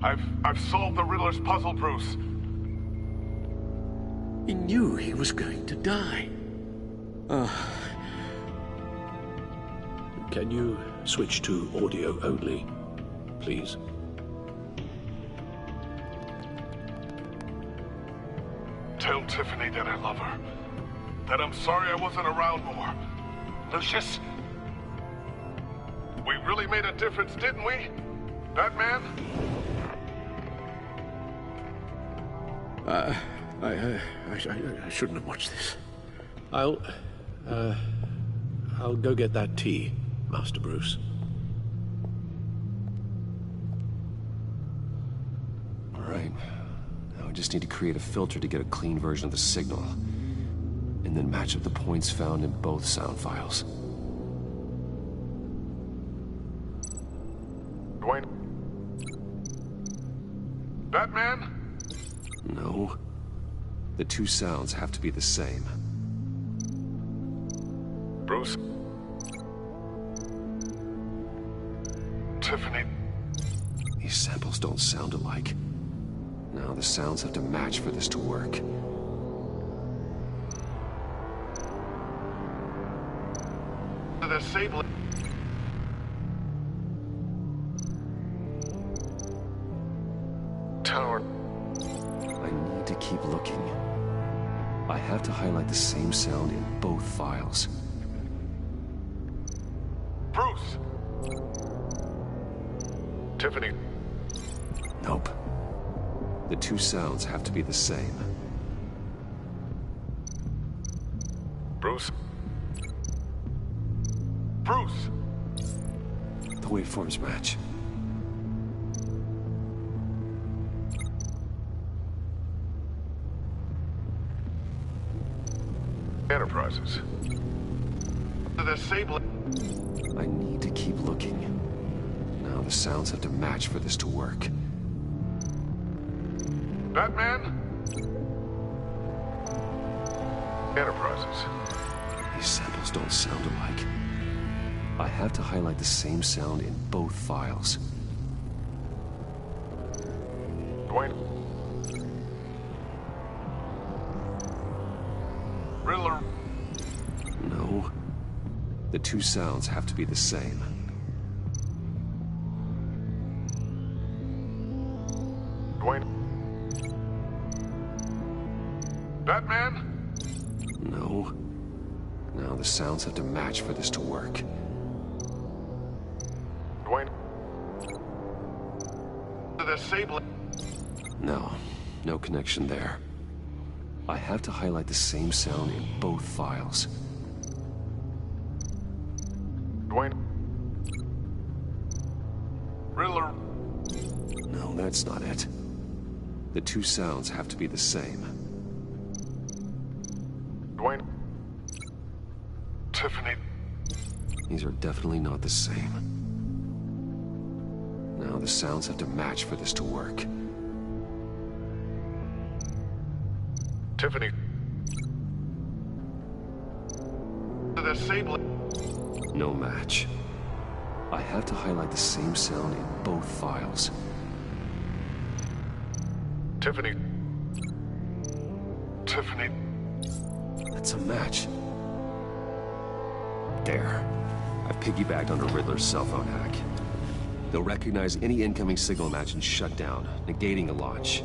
I've solved the Riddler's puzzle, Bruce. He knew he was going to die. Can you switch to audio only, please? Tell Tiffany that I love her. That I'm sorry I wasn't around more. Lucius, we really made a difference, didn't we? Batman? I shouldn't have watched this. I'll go get that tea, Master Bruce. All right. Now I just need to create a filter to get a clean version of the signal. And then match up the points found in both sound files. Dwayne? Batman? No. The two sounds have to be the same. Bruce? Tiffany? These samples don't sound alike. Now the sounds have to match for this to work. Disable. Tower. I need to keep looking. I have to highlight the same sound in both files. Bruce! Tiffany. Nope. The two sounds have to be the same. Bruce? Bruce! The waveforms match. Enterprises. Disable. I need to keep looking. Now the sounds have to match for this to work. Batman? Enterprises. These samples don't sound alike. I have to highlight the same sound in both files. Dwayne. Riddler. No. The two sounds have to be the same. Dwayne. Batman? No. Now the sounds have to match for this to work. Dwayne. Disable. No. No connection there. I have to highlight the same sound in both files. Dwayne. Riddler. No, that's not it. The two sounds have to be the same. Dwayne. Tiffany. These are definitely not the same. Now the sounds have to match for this to work. Tiffany. Disable. No match. I have to highlight the same sound in both files. Tiffany. Tiffany. That's a match. There. I've piggybacked on a Riddler's cell phone hack. They'll recognize any incoming signal match and shut down, negating a launch.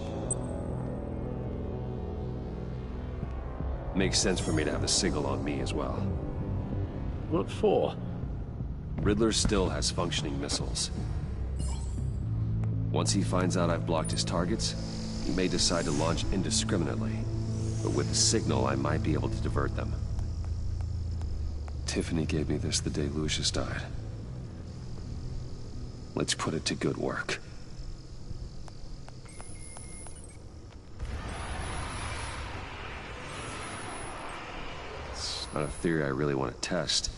Makes sense for me to have the signal on me as well. What for? Riddler still has functioning missiles. Once he finds out I've blocked his targets, he may decide to launch indiscriminately. But with the signal, I might be able to divert them. Tiffany gave me this the day Lucius died. Let's put it to good work. It's not a theory I really want to test.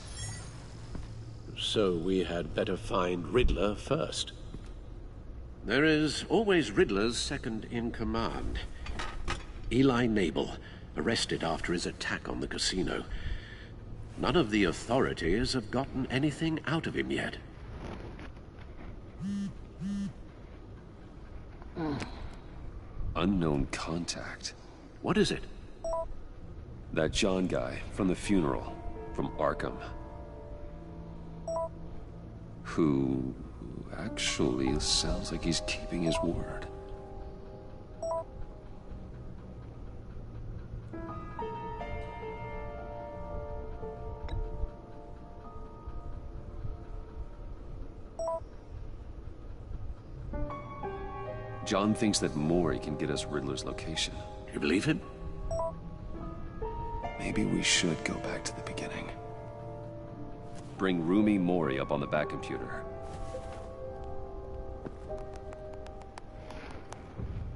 So we had better find Riddler first. There is always Riddler's second-in-command. Eli Nabel, arrested after his attack on the casino. None of the authorities have gotten anything out of him yet. Unknown contact. What is it? That John guy from the funeral, from Arkham. Who actually sounds like he's keeping his word. John thinks that Mori can get us Riddler's location. You believe him? Maybe we should go back to the beginning. Bring Rumi Mori up on the back computer.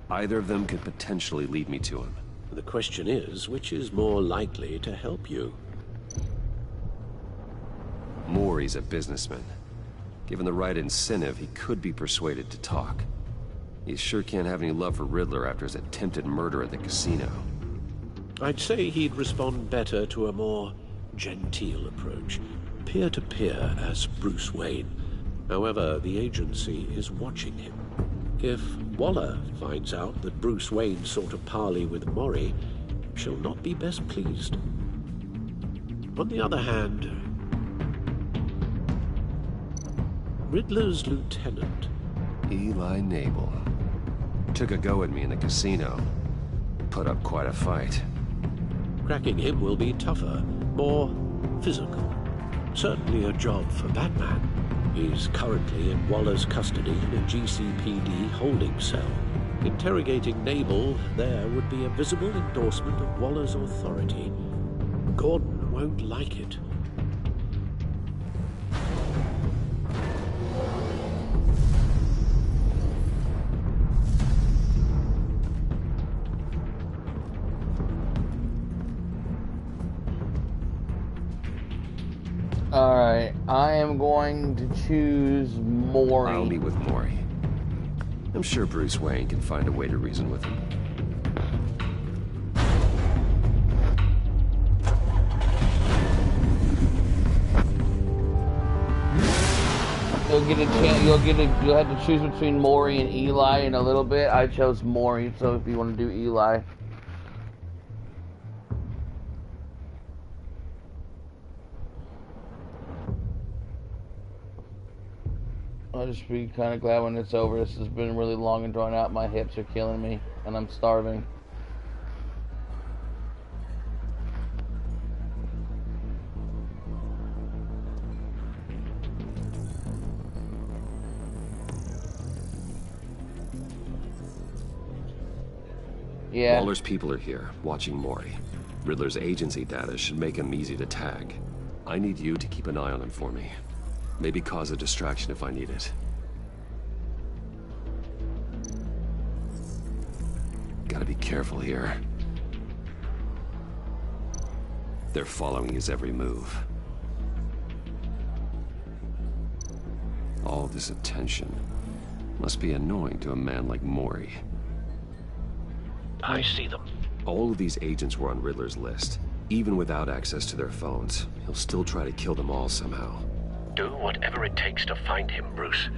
Either of them could potentially lead me to him. The question is, which is more likely to help you? Mori's a businessman. Given the right incentive, he could be persuaded to talk. He sure can't have any love for Riddler after his attempted murder at the casino. I'd say he'd respond better to a more genteel approach. Peer-to-peer as Bruce Wayne. However, the agency is watching him. If Waller finds out that Bruce Wayne sought a parley with Mori, she'll not be best pleased. On the other hand, Riddler's lieutenant, Eli Nabel, took a go at me in the casino. Put up quite a fight. Cracking him will be tougher, more physical. Certainly a job for Batman. He's currently in Waller's custody in a GCPD holding cell. Interrogating Nabel there would be a visible endorsement of Waller's authority. Gordon won't like it. Alright, I am going to choose Mori. I'll meet with Mori. I'm sure Bruce Wayne can find a way to reason with him. You'll get a chance. You'll have to choose between Mori and Eli in a little bit. I chose Mori, so if you want to do Eli. I'll just be kind of glad when it's over. This has been really long and drawn out. My hips are killing me, and I'm starving. Yeah. Waller's people are here, watching Mori. Riddler's agency data should make him easy to tag. I need you to keep an eye on him for me. Maybe cause a distraction if I need it. Gotta be careful here. They're following his every move. All this attention must be annoying to a man like Mori. I see them. All of these agents were on Riddler's list. Even without access to their phones, he'll still try to kill them all somehow. Do whatever it takes to find him, Bruce.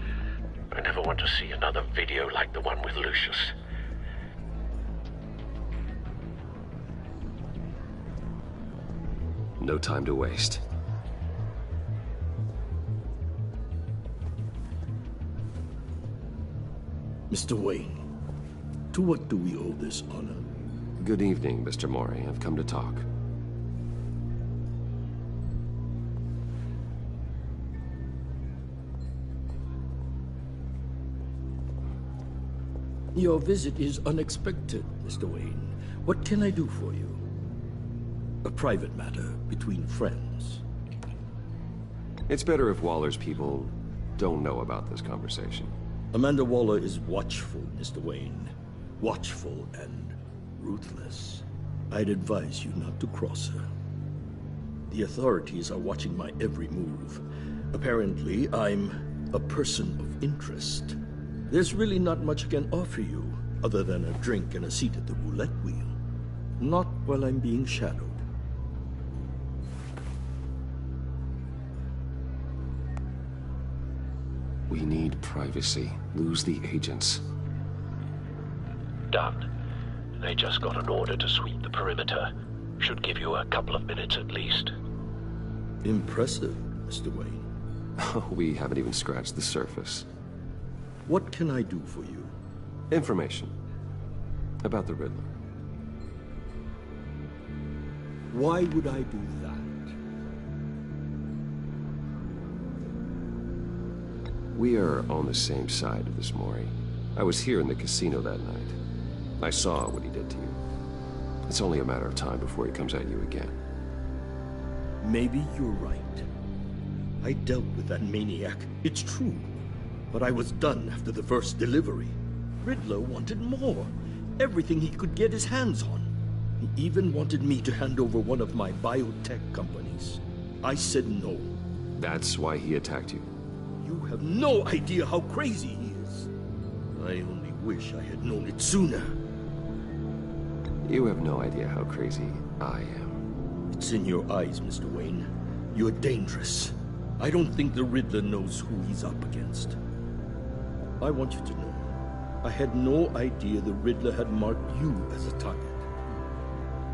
I never want to see another video like the one with Lucius. No time to waste. Mr. Wayne, to what do we owe this honor? Good evening, Mr. Mori. I've come to talk. Your visit is unexpected, Mr. Wayne. What can I do for you? A private matter between friends. It's better if Waller's people don't know about this conversation. Amanda Waller is watchful, Mr. Wayne. Watchful and ruthless. I'd advise you not to cross her. The authorities are watching my every move. Apparently, I'm a person of interest. There's really not much I can offer you, other than a drink and a seat at the roulette wheel. Not while I'm being shadowed. We need privacy. Lose the agents. Done. They just got an order to sweep the perimeter. Should give you a couple of minutes at least. Impressive, Mr. Wayne. We haven't even scratched the surface. What can I do for you? Information. About the Riddler. Why would I do that? We are on the same side of this, Mori. I was here in the casino that night. I saw what he did to you. It's only a matter of time before he comes at you again. Maybe you're right. I dealt with that maniac, it's true. But I was done after the first delivery. Riddler wanted more. Everything he could get his hands on. He even wanted me to hand over one of my biotech companies. I said no. That's why he attacked you. You have no idea how crazy he is. I only wish I had known it sooner. You have no idea how crazy I am. It's in your eyes, Mr. Wayne. You're dangerous. I don't think the Riddler knows who he's up against. I want you to know, I had no idea the Riddler had marked you as a target.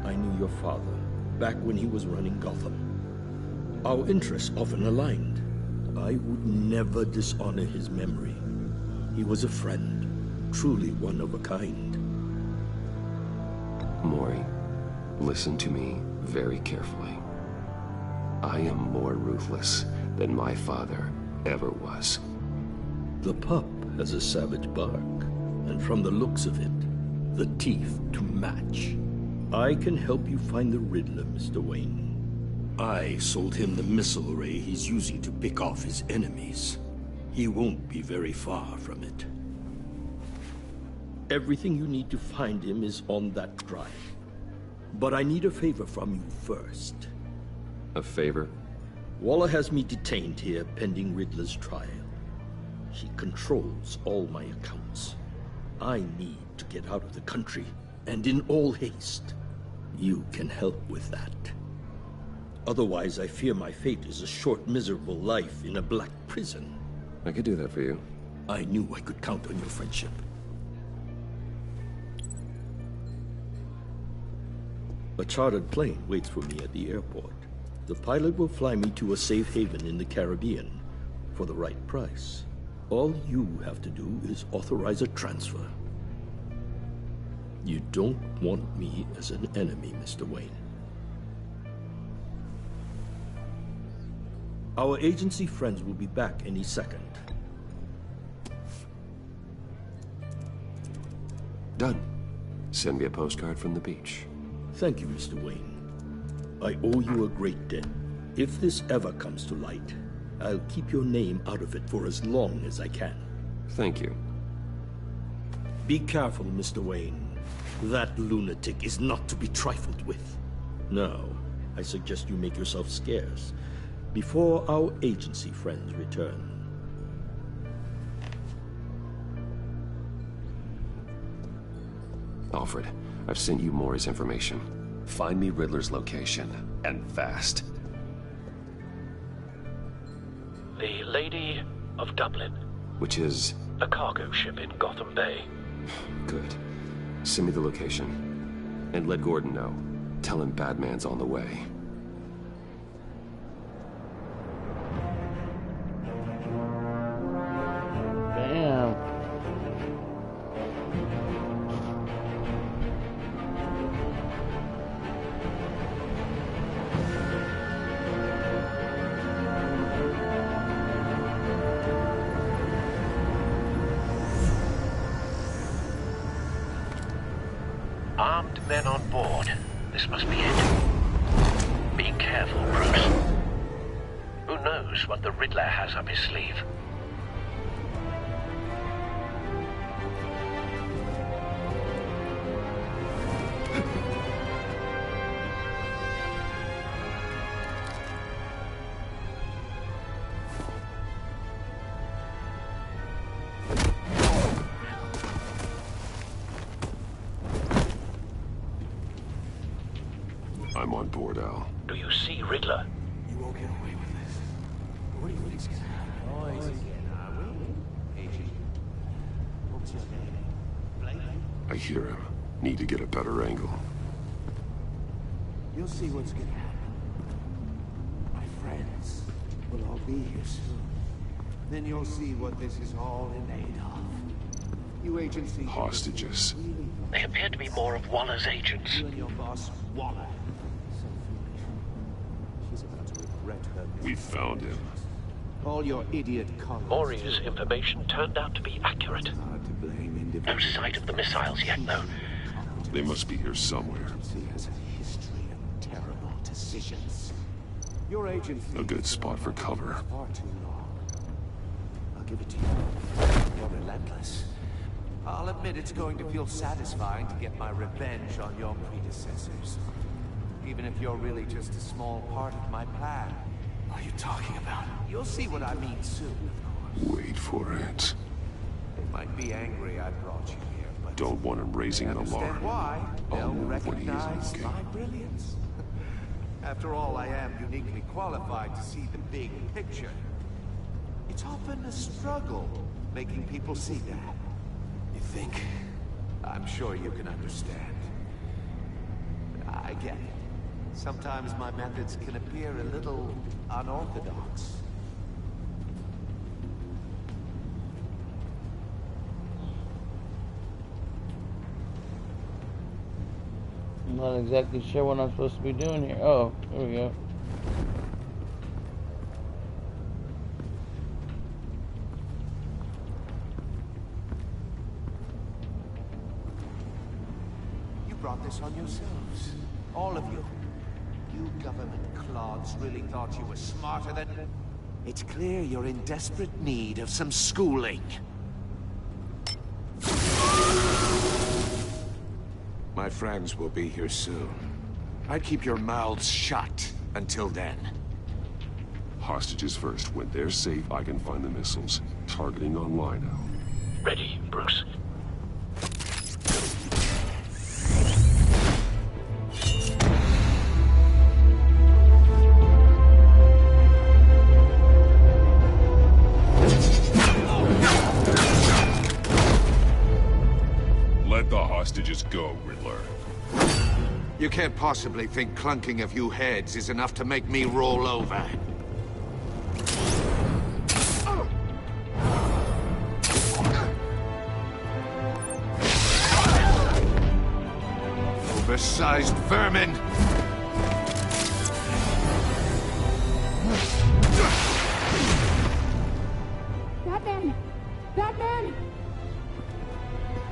I knew your father back when he was running Gotham. Our interests often aligned. I would never dishonor his memory. He was a friend, truly one of a kind. Mori, listen to me very carefully. I am more ruthless than my father ever was. The pup has a savage bark, and from the looks of it, the teeth to match. I can help you find the Riddler, Mr. Wayne. I sold him the missile array he's using to pick off his enemies. He won't be very far from it. Everything you need to find him is on that drive. But I need a favor from you first. A favor? Waller has me detained here pending Riddler's trial. She controls all my accounts. I need to get out of the country, and in all haste. You can help with that. Otherwise, I fear my fate is a short, miserable life in a black prison. I could do that for you. I knew I could count on your friendship. A chartered plane waits for me at the airport. The pilot will fly me to a safe haven in the Caribbean for the right price. All you have to do is authorize a transfer. You don't want me as an enemy, Mr. Wayne. Our agency friends will be back any second. Done. Send me a postcard from the beach. Thank you, Mr. Wayne. I owe you a great debt. If this ever comes to light, I'll keep your name out of it for as long as I can. Thank you. Be careful, Mr. Wayne. That lunatic is not to be trifled with. Now, I suggest you make yourself scarce before our agency friends return. Alfred, I've sent you Mori's information. Find me Riddler's location, and fast. The Lady of Dublin. Which is? A cargo ship in Gotham Bay. Good. Send me the location. And let Gordon know. Tell him Batman's on the way. Damn. Armed men on board. This must be it. Be careful, Bruce. Who knows what the Riddler has up his sleeve? I'm on board, Al. Do you see Riddler? You won't get away with this. What do you think's gonna happen? Boys again, are we? Agent. What's your name? I hear him. Need to get a better angle. You'll see what's gonna happen. My friends will all be here soon. Then you'll see what this is all in aid of. You agency... Hostages. They appear to be more of Waller's agents. You and your boss, Waller. She's about to regret her... We found him. All your idiot colleagues... Maury's information turned out to be accurate. Hard to blame No sight of the missiles yet, though. They must be here somewhere. She has a history of terrible decisions. Your agency... A good spot for cover. Far too long. I'll give it to you. You're relentless. I'll admit it's going to feel satisfying to get my revenge on your predecessors. Even if you're really just a small part of my plan. What are you talking about? You'll see what I mean soon, of course. Wait for it. They might be angry I brought you here, but... Don't want him raising an alarm. Understand why? They'll I'll move when he recognize isn't my brilliance. After all, I am uniquely qualified to see the big picture. It's often a struggle making people see that. You think? I'm sure you can understand. I get it. Sometimes my methods can appear a little unorthodox. I'm not exactly sure what I'm supposed to be doing here. Oh, there we go. You brought this on yourselves. All of you. You government clods really thought you were smarter than... It's clear you're in desperate need of some schooling. My friends will be here soon. I'd keep your mouths shut until then. Hostages first. When they're safe, I can find the missiles. Targeting online now. Ready, Bruce. Let the hostages go, Riddler. You can't possibly think clunking a few heads is enough to make me roll over. Oversized vermin! Batman! Batman!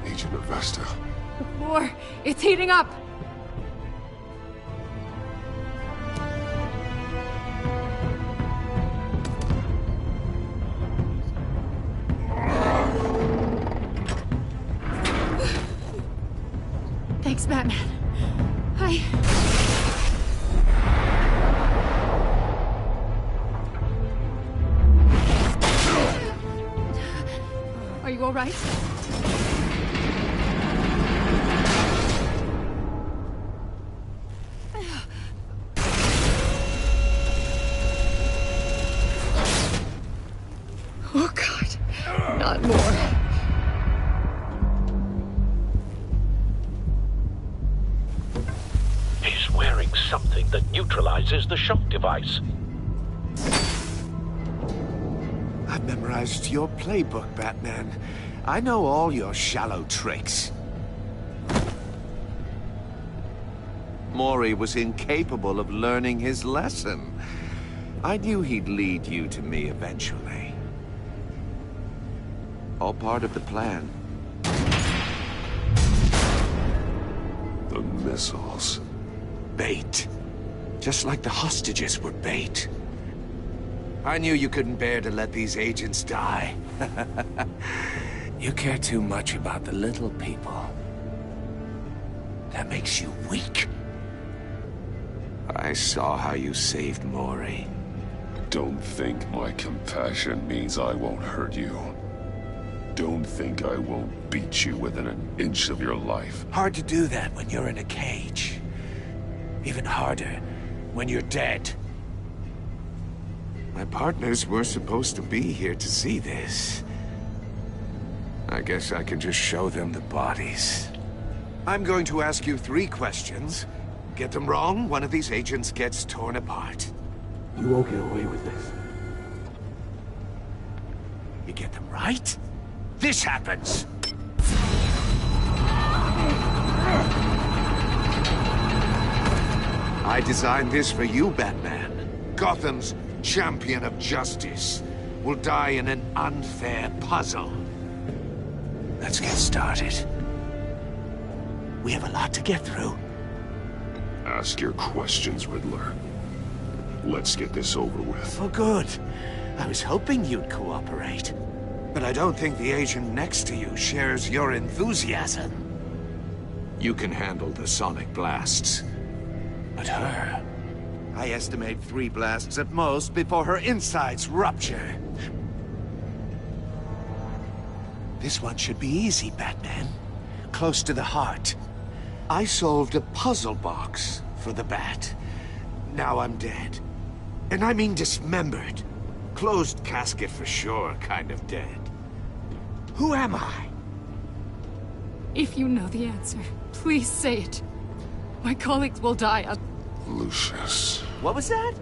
Agent Avesta. The floor, it's heating up! Thanks, Batman. Are you all right? Oh, God. Not more. He's wearing something that neutralizes the shock device. I've memorized your playbook, Batman. I know all your shallow tricks. Maury was incapable of learning his lesson. I knew he'd lead you to me eventually. All part of the plan. The missiles. Bait. Just like the hostages were bait. I knew you couldn't bear to let these agents die. You care too much about the little people. That makes you weak. I saw how you saved Mori. Don't think my compassion means I won't hurt you. Don't think I won't beat you within an inch of your life. Hard to do that when you're in a cage. Even harder when you're dead. My partners were supposed to be here to see this. I guess I can just show them the bodies. I'm going to ask you 3 questions. Get them wrong, one of these agents gets torn apart. You won't get away with this. You get them right, this happens. I designed this for you, Batman. Gotham's champion of justice will die in an unfair puzzle. Let's get started. We have a lot to get through. Ask your questions, Riddler. Let's get this over with. Oh, good. I was hoping you'd cooperate. But I don't think the agent next to you shares your enthusiasm. You can handle the sonic blasts. But her... I estimate 3 blasts at most before her insides rupture. This one should be easy, Batman. Close to the heart. I solved a puzzle box for the Bat. Now I'm dead. And I mean dismembered. Closed casket for sure, kind of dead. Who am I? If you know the answer, please say it. My colleagues will die. Lucius. What was that?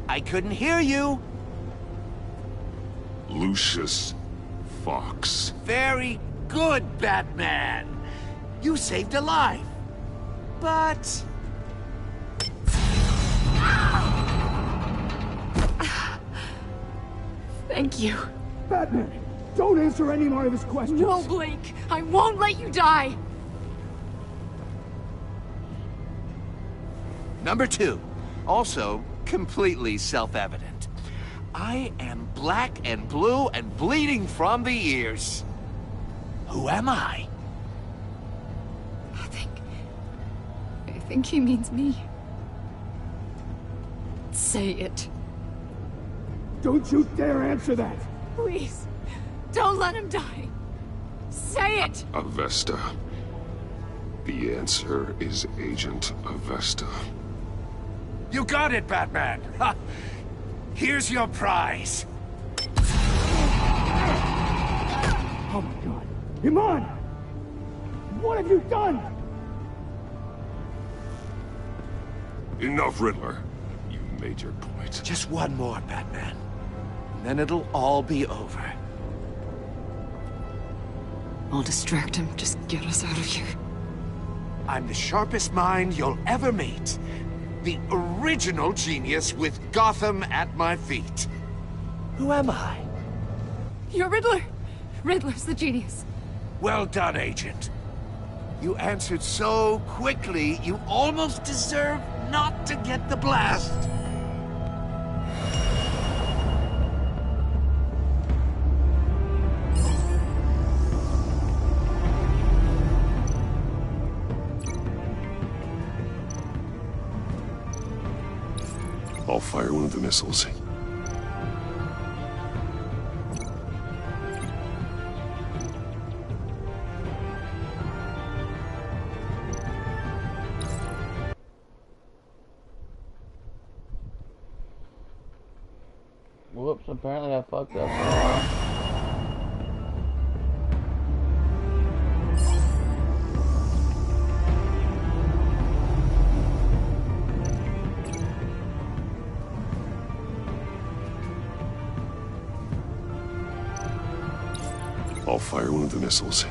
I couldn't hear you. Lucius Fox. Very good, Batman. You saved a life. But... Thank you. Batman, don't answer any more of his questions. No, Blake. I won't let you die. Number 2. Also, completely self-evident. I am black and blue and bleeding from the ears. Who am I? I think he means me. Say it. Don't you dare answer that! Please, don't let him die. Say it! Avesta. The answer is Agent Avesta. You got it, Batman! Ha. Here's your prize. Oh my god. Iman! What have you done? Enough, Riddler. You made your point. Just one more, Batman. And then it'll all be over. I'll distract him. Just get us out of here. I'm the sharpest mind you'll ever meet. The original genius with Gotham at my feet. Who am I? You're Riddler. Riddler's the genius. Well done, Agent. You answered so quickly, you almost deserve not to get the blast. I'll fire one of the missiles. Whoops, apparently I fucked up. I'll fire one of the missiles.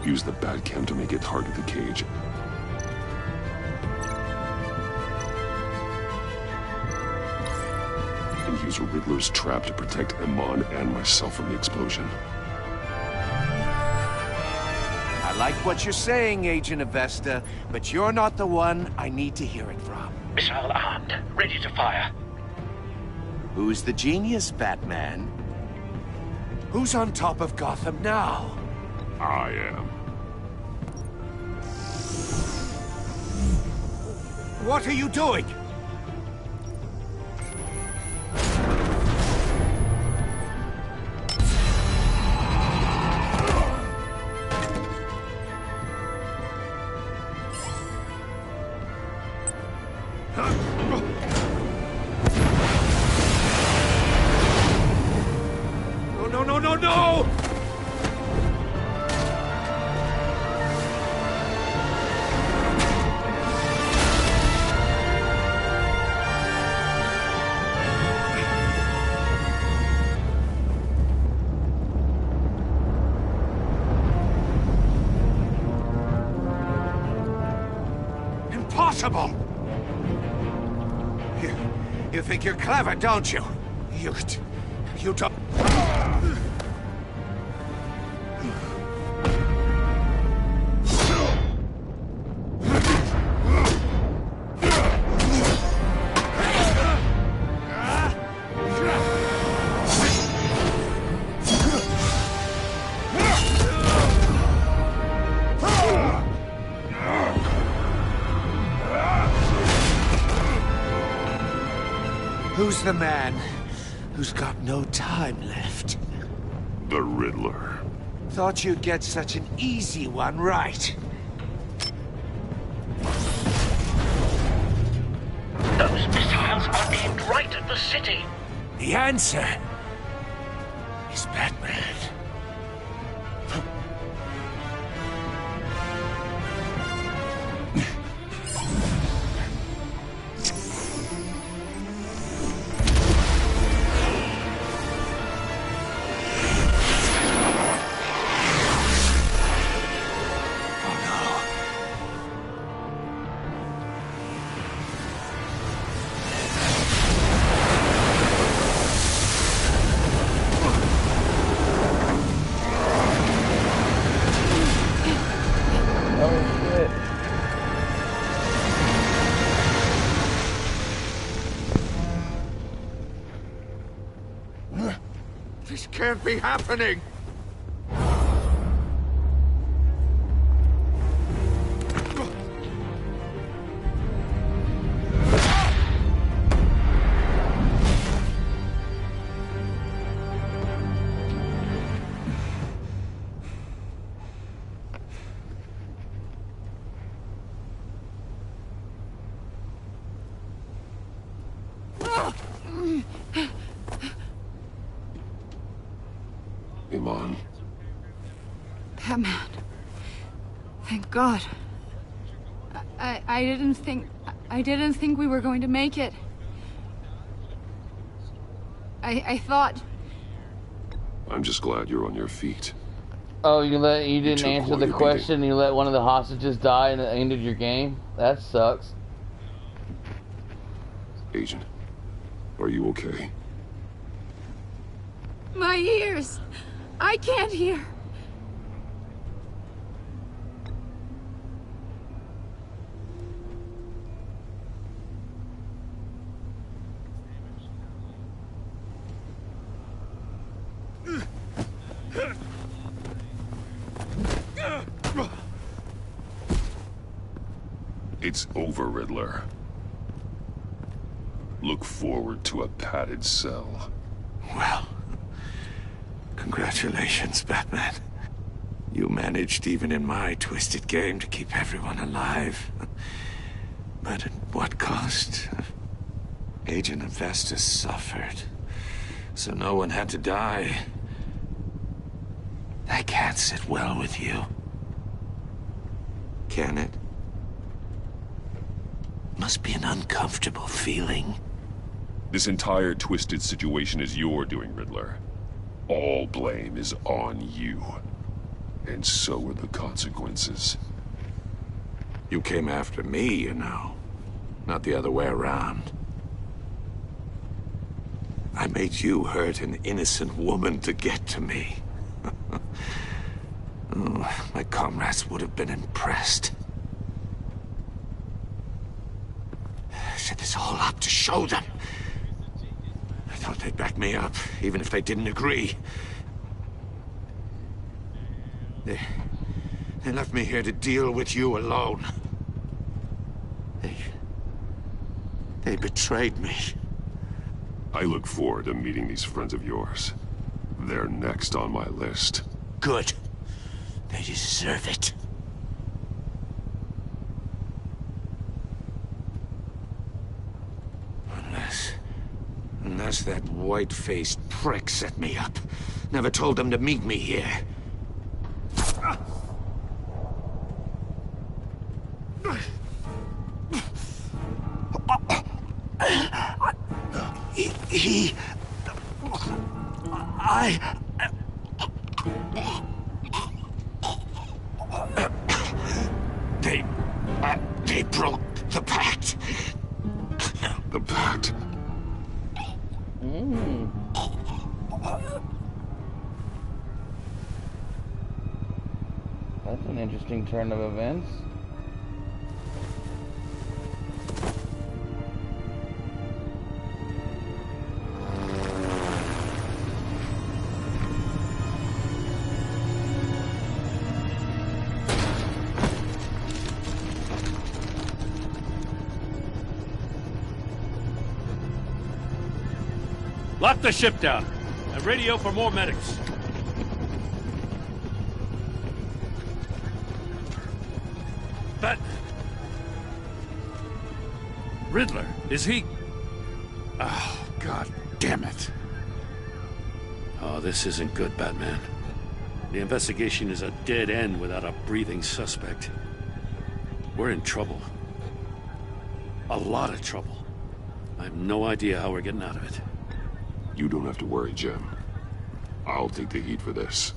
Use the Batcam to make it target the cage. And use a Riddler's trap to protect Iman and myself from the explosion. like what you're saying, Agent Avesta, but you're not the one I need to hear it from. Missile armed, ready to fire. Who's the genius, Batman? Who's on top of Gotham now? I am. What are you doing? No! Impossible! You think you're clever, don't you? You don't... Who's the man who's got no time left? The Riddler. Thought you'd get such an easy one right. Those missiles are aimed right at the city. The answer is Batman. This can't be happening! Iman. Batman. Thank God. I didn't think we were going to make it. I thought... I'm just glad you're on your feet. Oh, you didn't answer the question. You let one of the hostages die and it ended your game? That sucks. Agent, are you okay? My ears! I can't hear! It's over, Riddler. Look forward to a padded cell. Well, congratulations, Batman. You managed, even in my twisted game, to keep everyone alive. But at what cost? Agent Avesta suffered, so no one had to die. That can't sit well with you. Can it? Must be an uncomfortable feeling. This entire twisted situation is your doing, Riddler. All blame is on you. And so are the consequences. You came after me, you know. Not the other way around. I made you hurt an innocent woman to get to me. Oh, my comrades would have been impressed. I set this all up to show them. I thought they'd back me up, even if they didn't agree. They left me here to deal with you alone. They betrayed me. I look forward to meeting these friends of yours. They're next on my list. Good. They deserve it. Unless that white-faced prick set me up. Never told them to meet me here. They broke the pact. The pact? That's an interesting turn of events. Lock the ship down and radio for more medics. But Riddler, is he? Oh, God damn it. Oh, this isn't good, Batman. The investigation is a dead end without a breathing suspect. We're in trouble. A lot of trouble. I have no idea how we're getting out of it. You don't have to worry, Jim. I'll take the heat for this.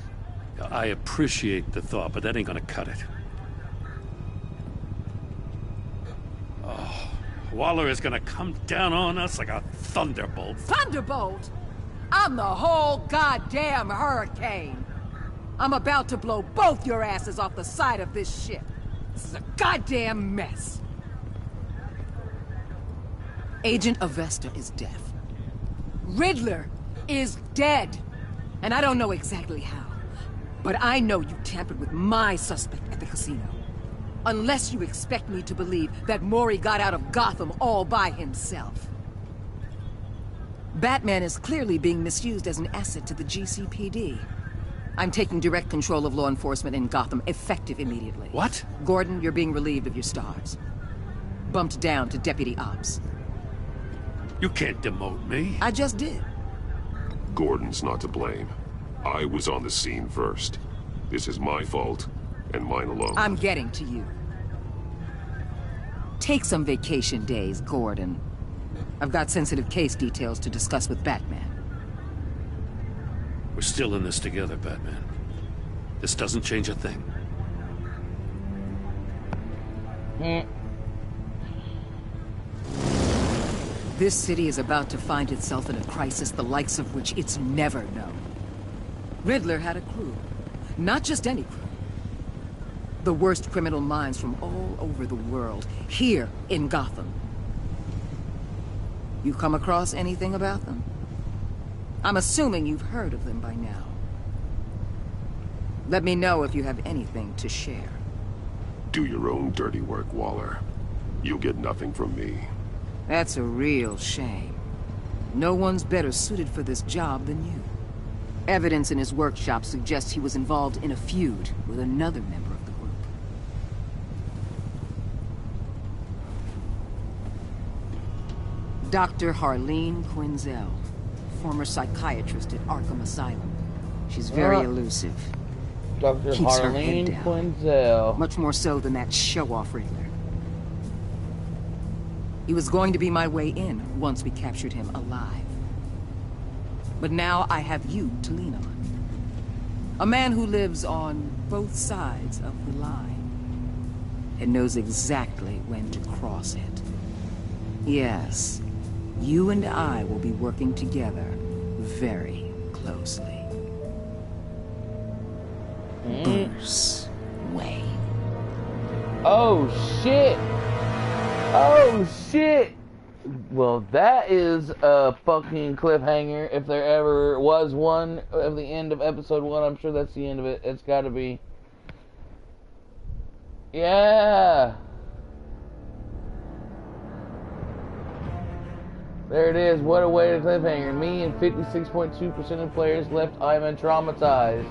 I appreciate the thought, but that ain't gonna cut it. Oh, Waller is gonna come down on us like a thunderbolt. Thunderbolt? I'm the whole goddamn hurricane. I'm about to blow both your asses off the side of this ship. This is a goddamn mess. Agent Avesta is deaf. Riddler is dead. And I don't know exactly how. But I know you tampered with my suspect at the casino. Unless you expect me to believe that Mori got out of Gotham all by himself. Batman is clearly being misused as an asset to the GCPD. I'm taking direct control of law enforcement in Gotham, effective immediately. What? Gordon, you're being relieved of your stars. Bumped down to Deputy Ops. You can't demote me. I just did. Gordon's not to blame. I was on the scene first. This is my fault, and mine alone. I'm getting to you. Take some vacation days, Gordon. I've got sensitive case details to discuss with Batman. We're still in this together, Batman. This doesn't change a thing. This city is about to find itself in a crisis the likes of which it's never known. Riddler had a crew. Not just any crew. The worst criminal minds from all over the world, here in Gotham. You come across anything about them? I'm assuming you've heard of them by now. Let me know if you have anything to share. Do your own dirty work, Waller. You'll get nothing from me. That's a real shame. No one's better suited for this job than you. Evidence in his workshop suggests he was involved in a feud with another member of the group. Dr. Harleen Quinzel, former psychiatrist at Arkham Asylum. She's very elusive. Dr. Keeps her head Harleen down. Quinzel. Much more so than that show-off Riddler. He was going to be my way in once we captured him alive. But now I have you to lean on. A man who lives on both sides of the line. And knows exactly when to cross it. Yes, you and I will be working together very closely. Bruce Wayne. Oh shit! Oh shit! Well, that is a fucking cliffhanger. If there ever was one of the end of episode 1, I'm sure that's the end of it. It's gotta be. Yeah! There it is. What a way to cliffhanger. Me and 56.2% of players left Ivan traumatized.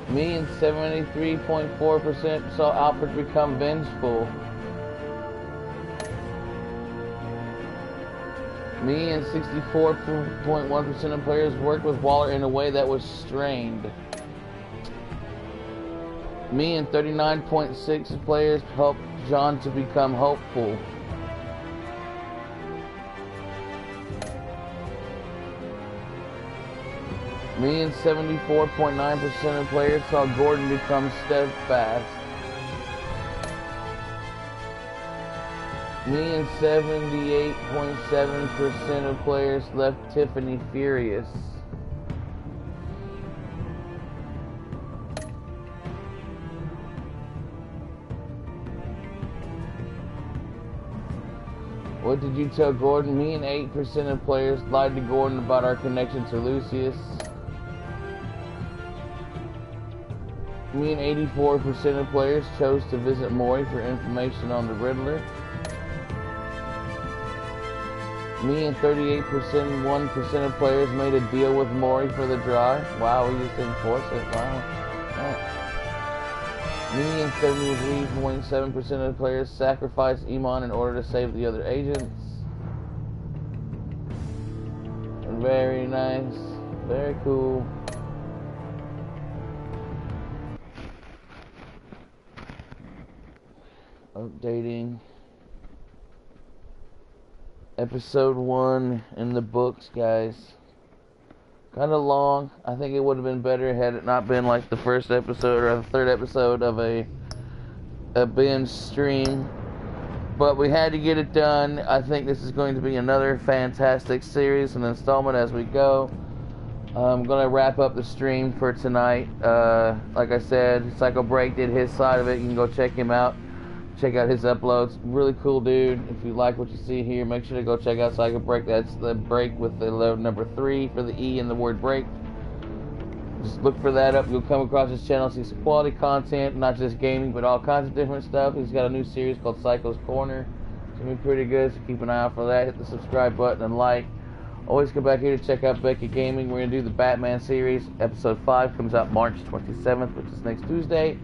Me and 73.4% saw Alfred become vengeful. Me and 64.1% of players worked with Waller in a way that was strained. Me and 39.6% players helped John to become hopeful. Me and 74.9% of players saw Gordon become steadfast. Me and 78.7% of players left Tiffany furious. What did you tell Gordon? Me and 8% of players lied to Gordon about our connection to Lucius. Me and 84% of players chose to visit Maury for information on the Riddler. Me and 38% of players made a deal with Maury for the drive. Wow, we just didn't force it. Wow. Right. Me and 73.7% of players sacrificed Iman in order to save the other agents. Very nice. Very cool. Updating. Episode 1 in the books, guys. Kind of long. I think it would have been better had it not been like the first episode or the third episode of a binge stream. But we had to get it done. I think this is going to be another fantastic series and installment as we go. I'm going to wrap up the stream for tonight. Like I said, Psycho Break did his side of it. You can go check him out. Check out his uploads. Really cool dude. If you like what you see here, make sure to go check out Psycho Break. That's the break with the number 3 for the E in the word break. Just look for that up. You'll come across his channel, see some quality content, not just gaming, but all kinds of different stuff. He's got a new series called Psycho's Corner. It's going to be pretty good, so keep an eye out for that. Hit the subscribe button and like. Always come back here to check out Becky Gaming. We're going to do the Batman series. Episode 5 comes out March 27th, which is next Tuesday.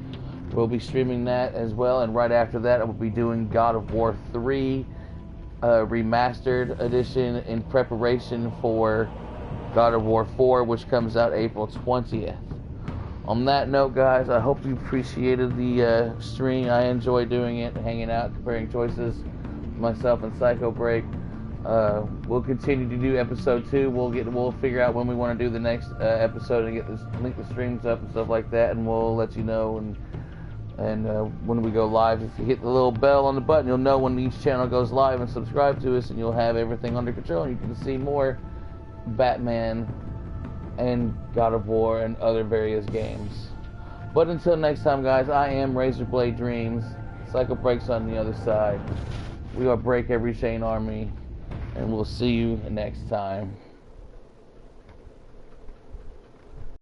We'll be streaming that as well, and right after that I will be doing God of War 3 remastered edition in preparation for God of War 4, which comes out April 20th. On that note, guys, I hope you appreciated the stream. I enjoy doing it, hanging out, comparing choices, myself and Psycho Break. We'll continue to do episode 2. We'll figure out when we want to do the next episode and link the streams up and stuff like that, and we'll let you know. And when we go live, if you hit the little bell on the button, you'll know when each channel goes live, and subscribe to us, and you'll have everything under control, and you can see more Batman and God of War and other various games. But until next time, guys, I am RazrBlaDeDreams. Psycho Breaks on the other side. We are Break Every Chain Army, and we'll see you next time.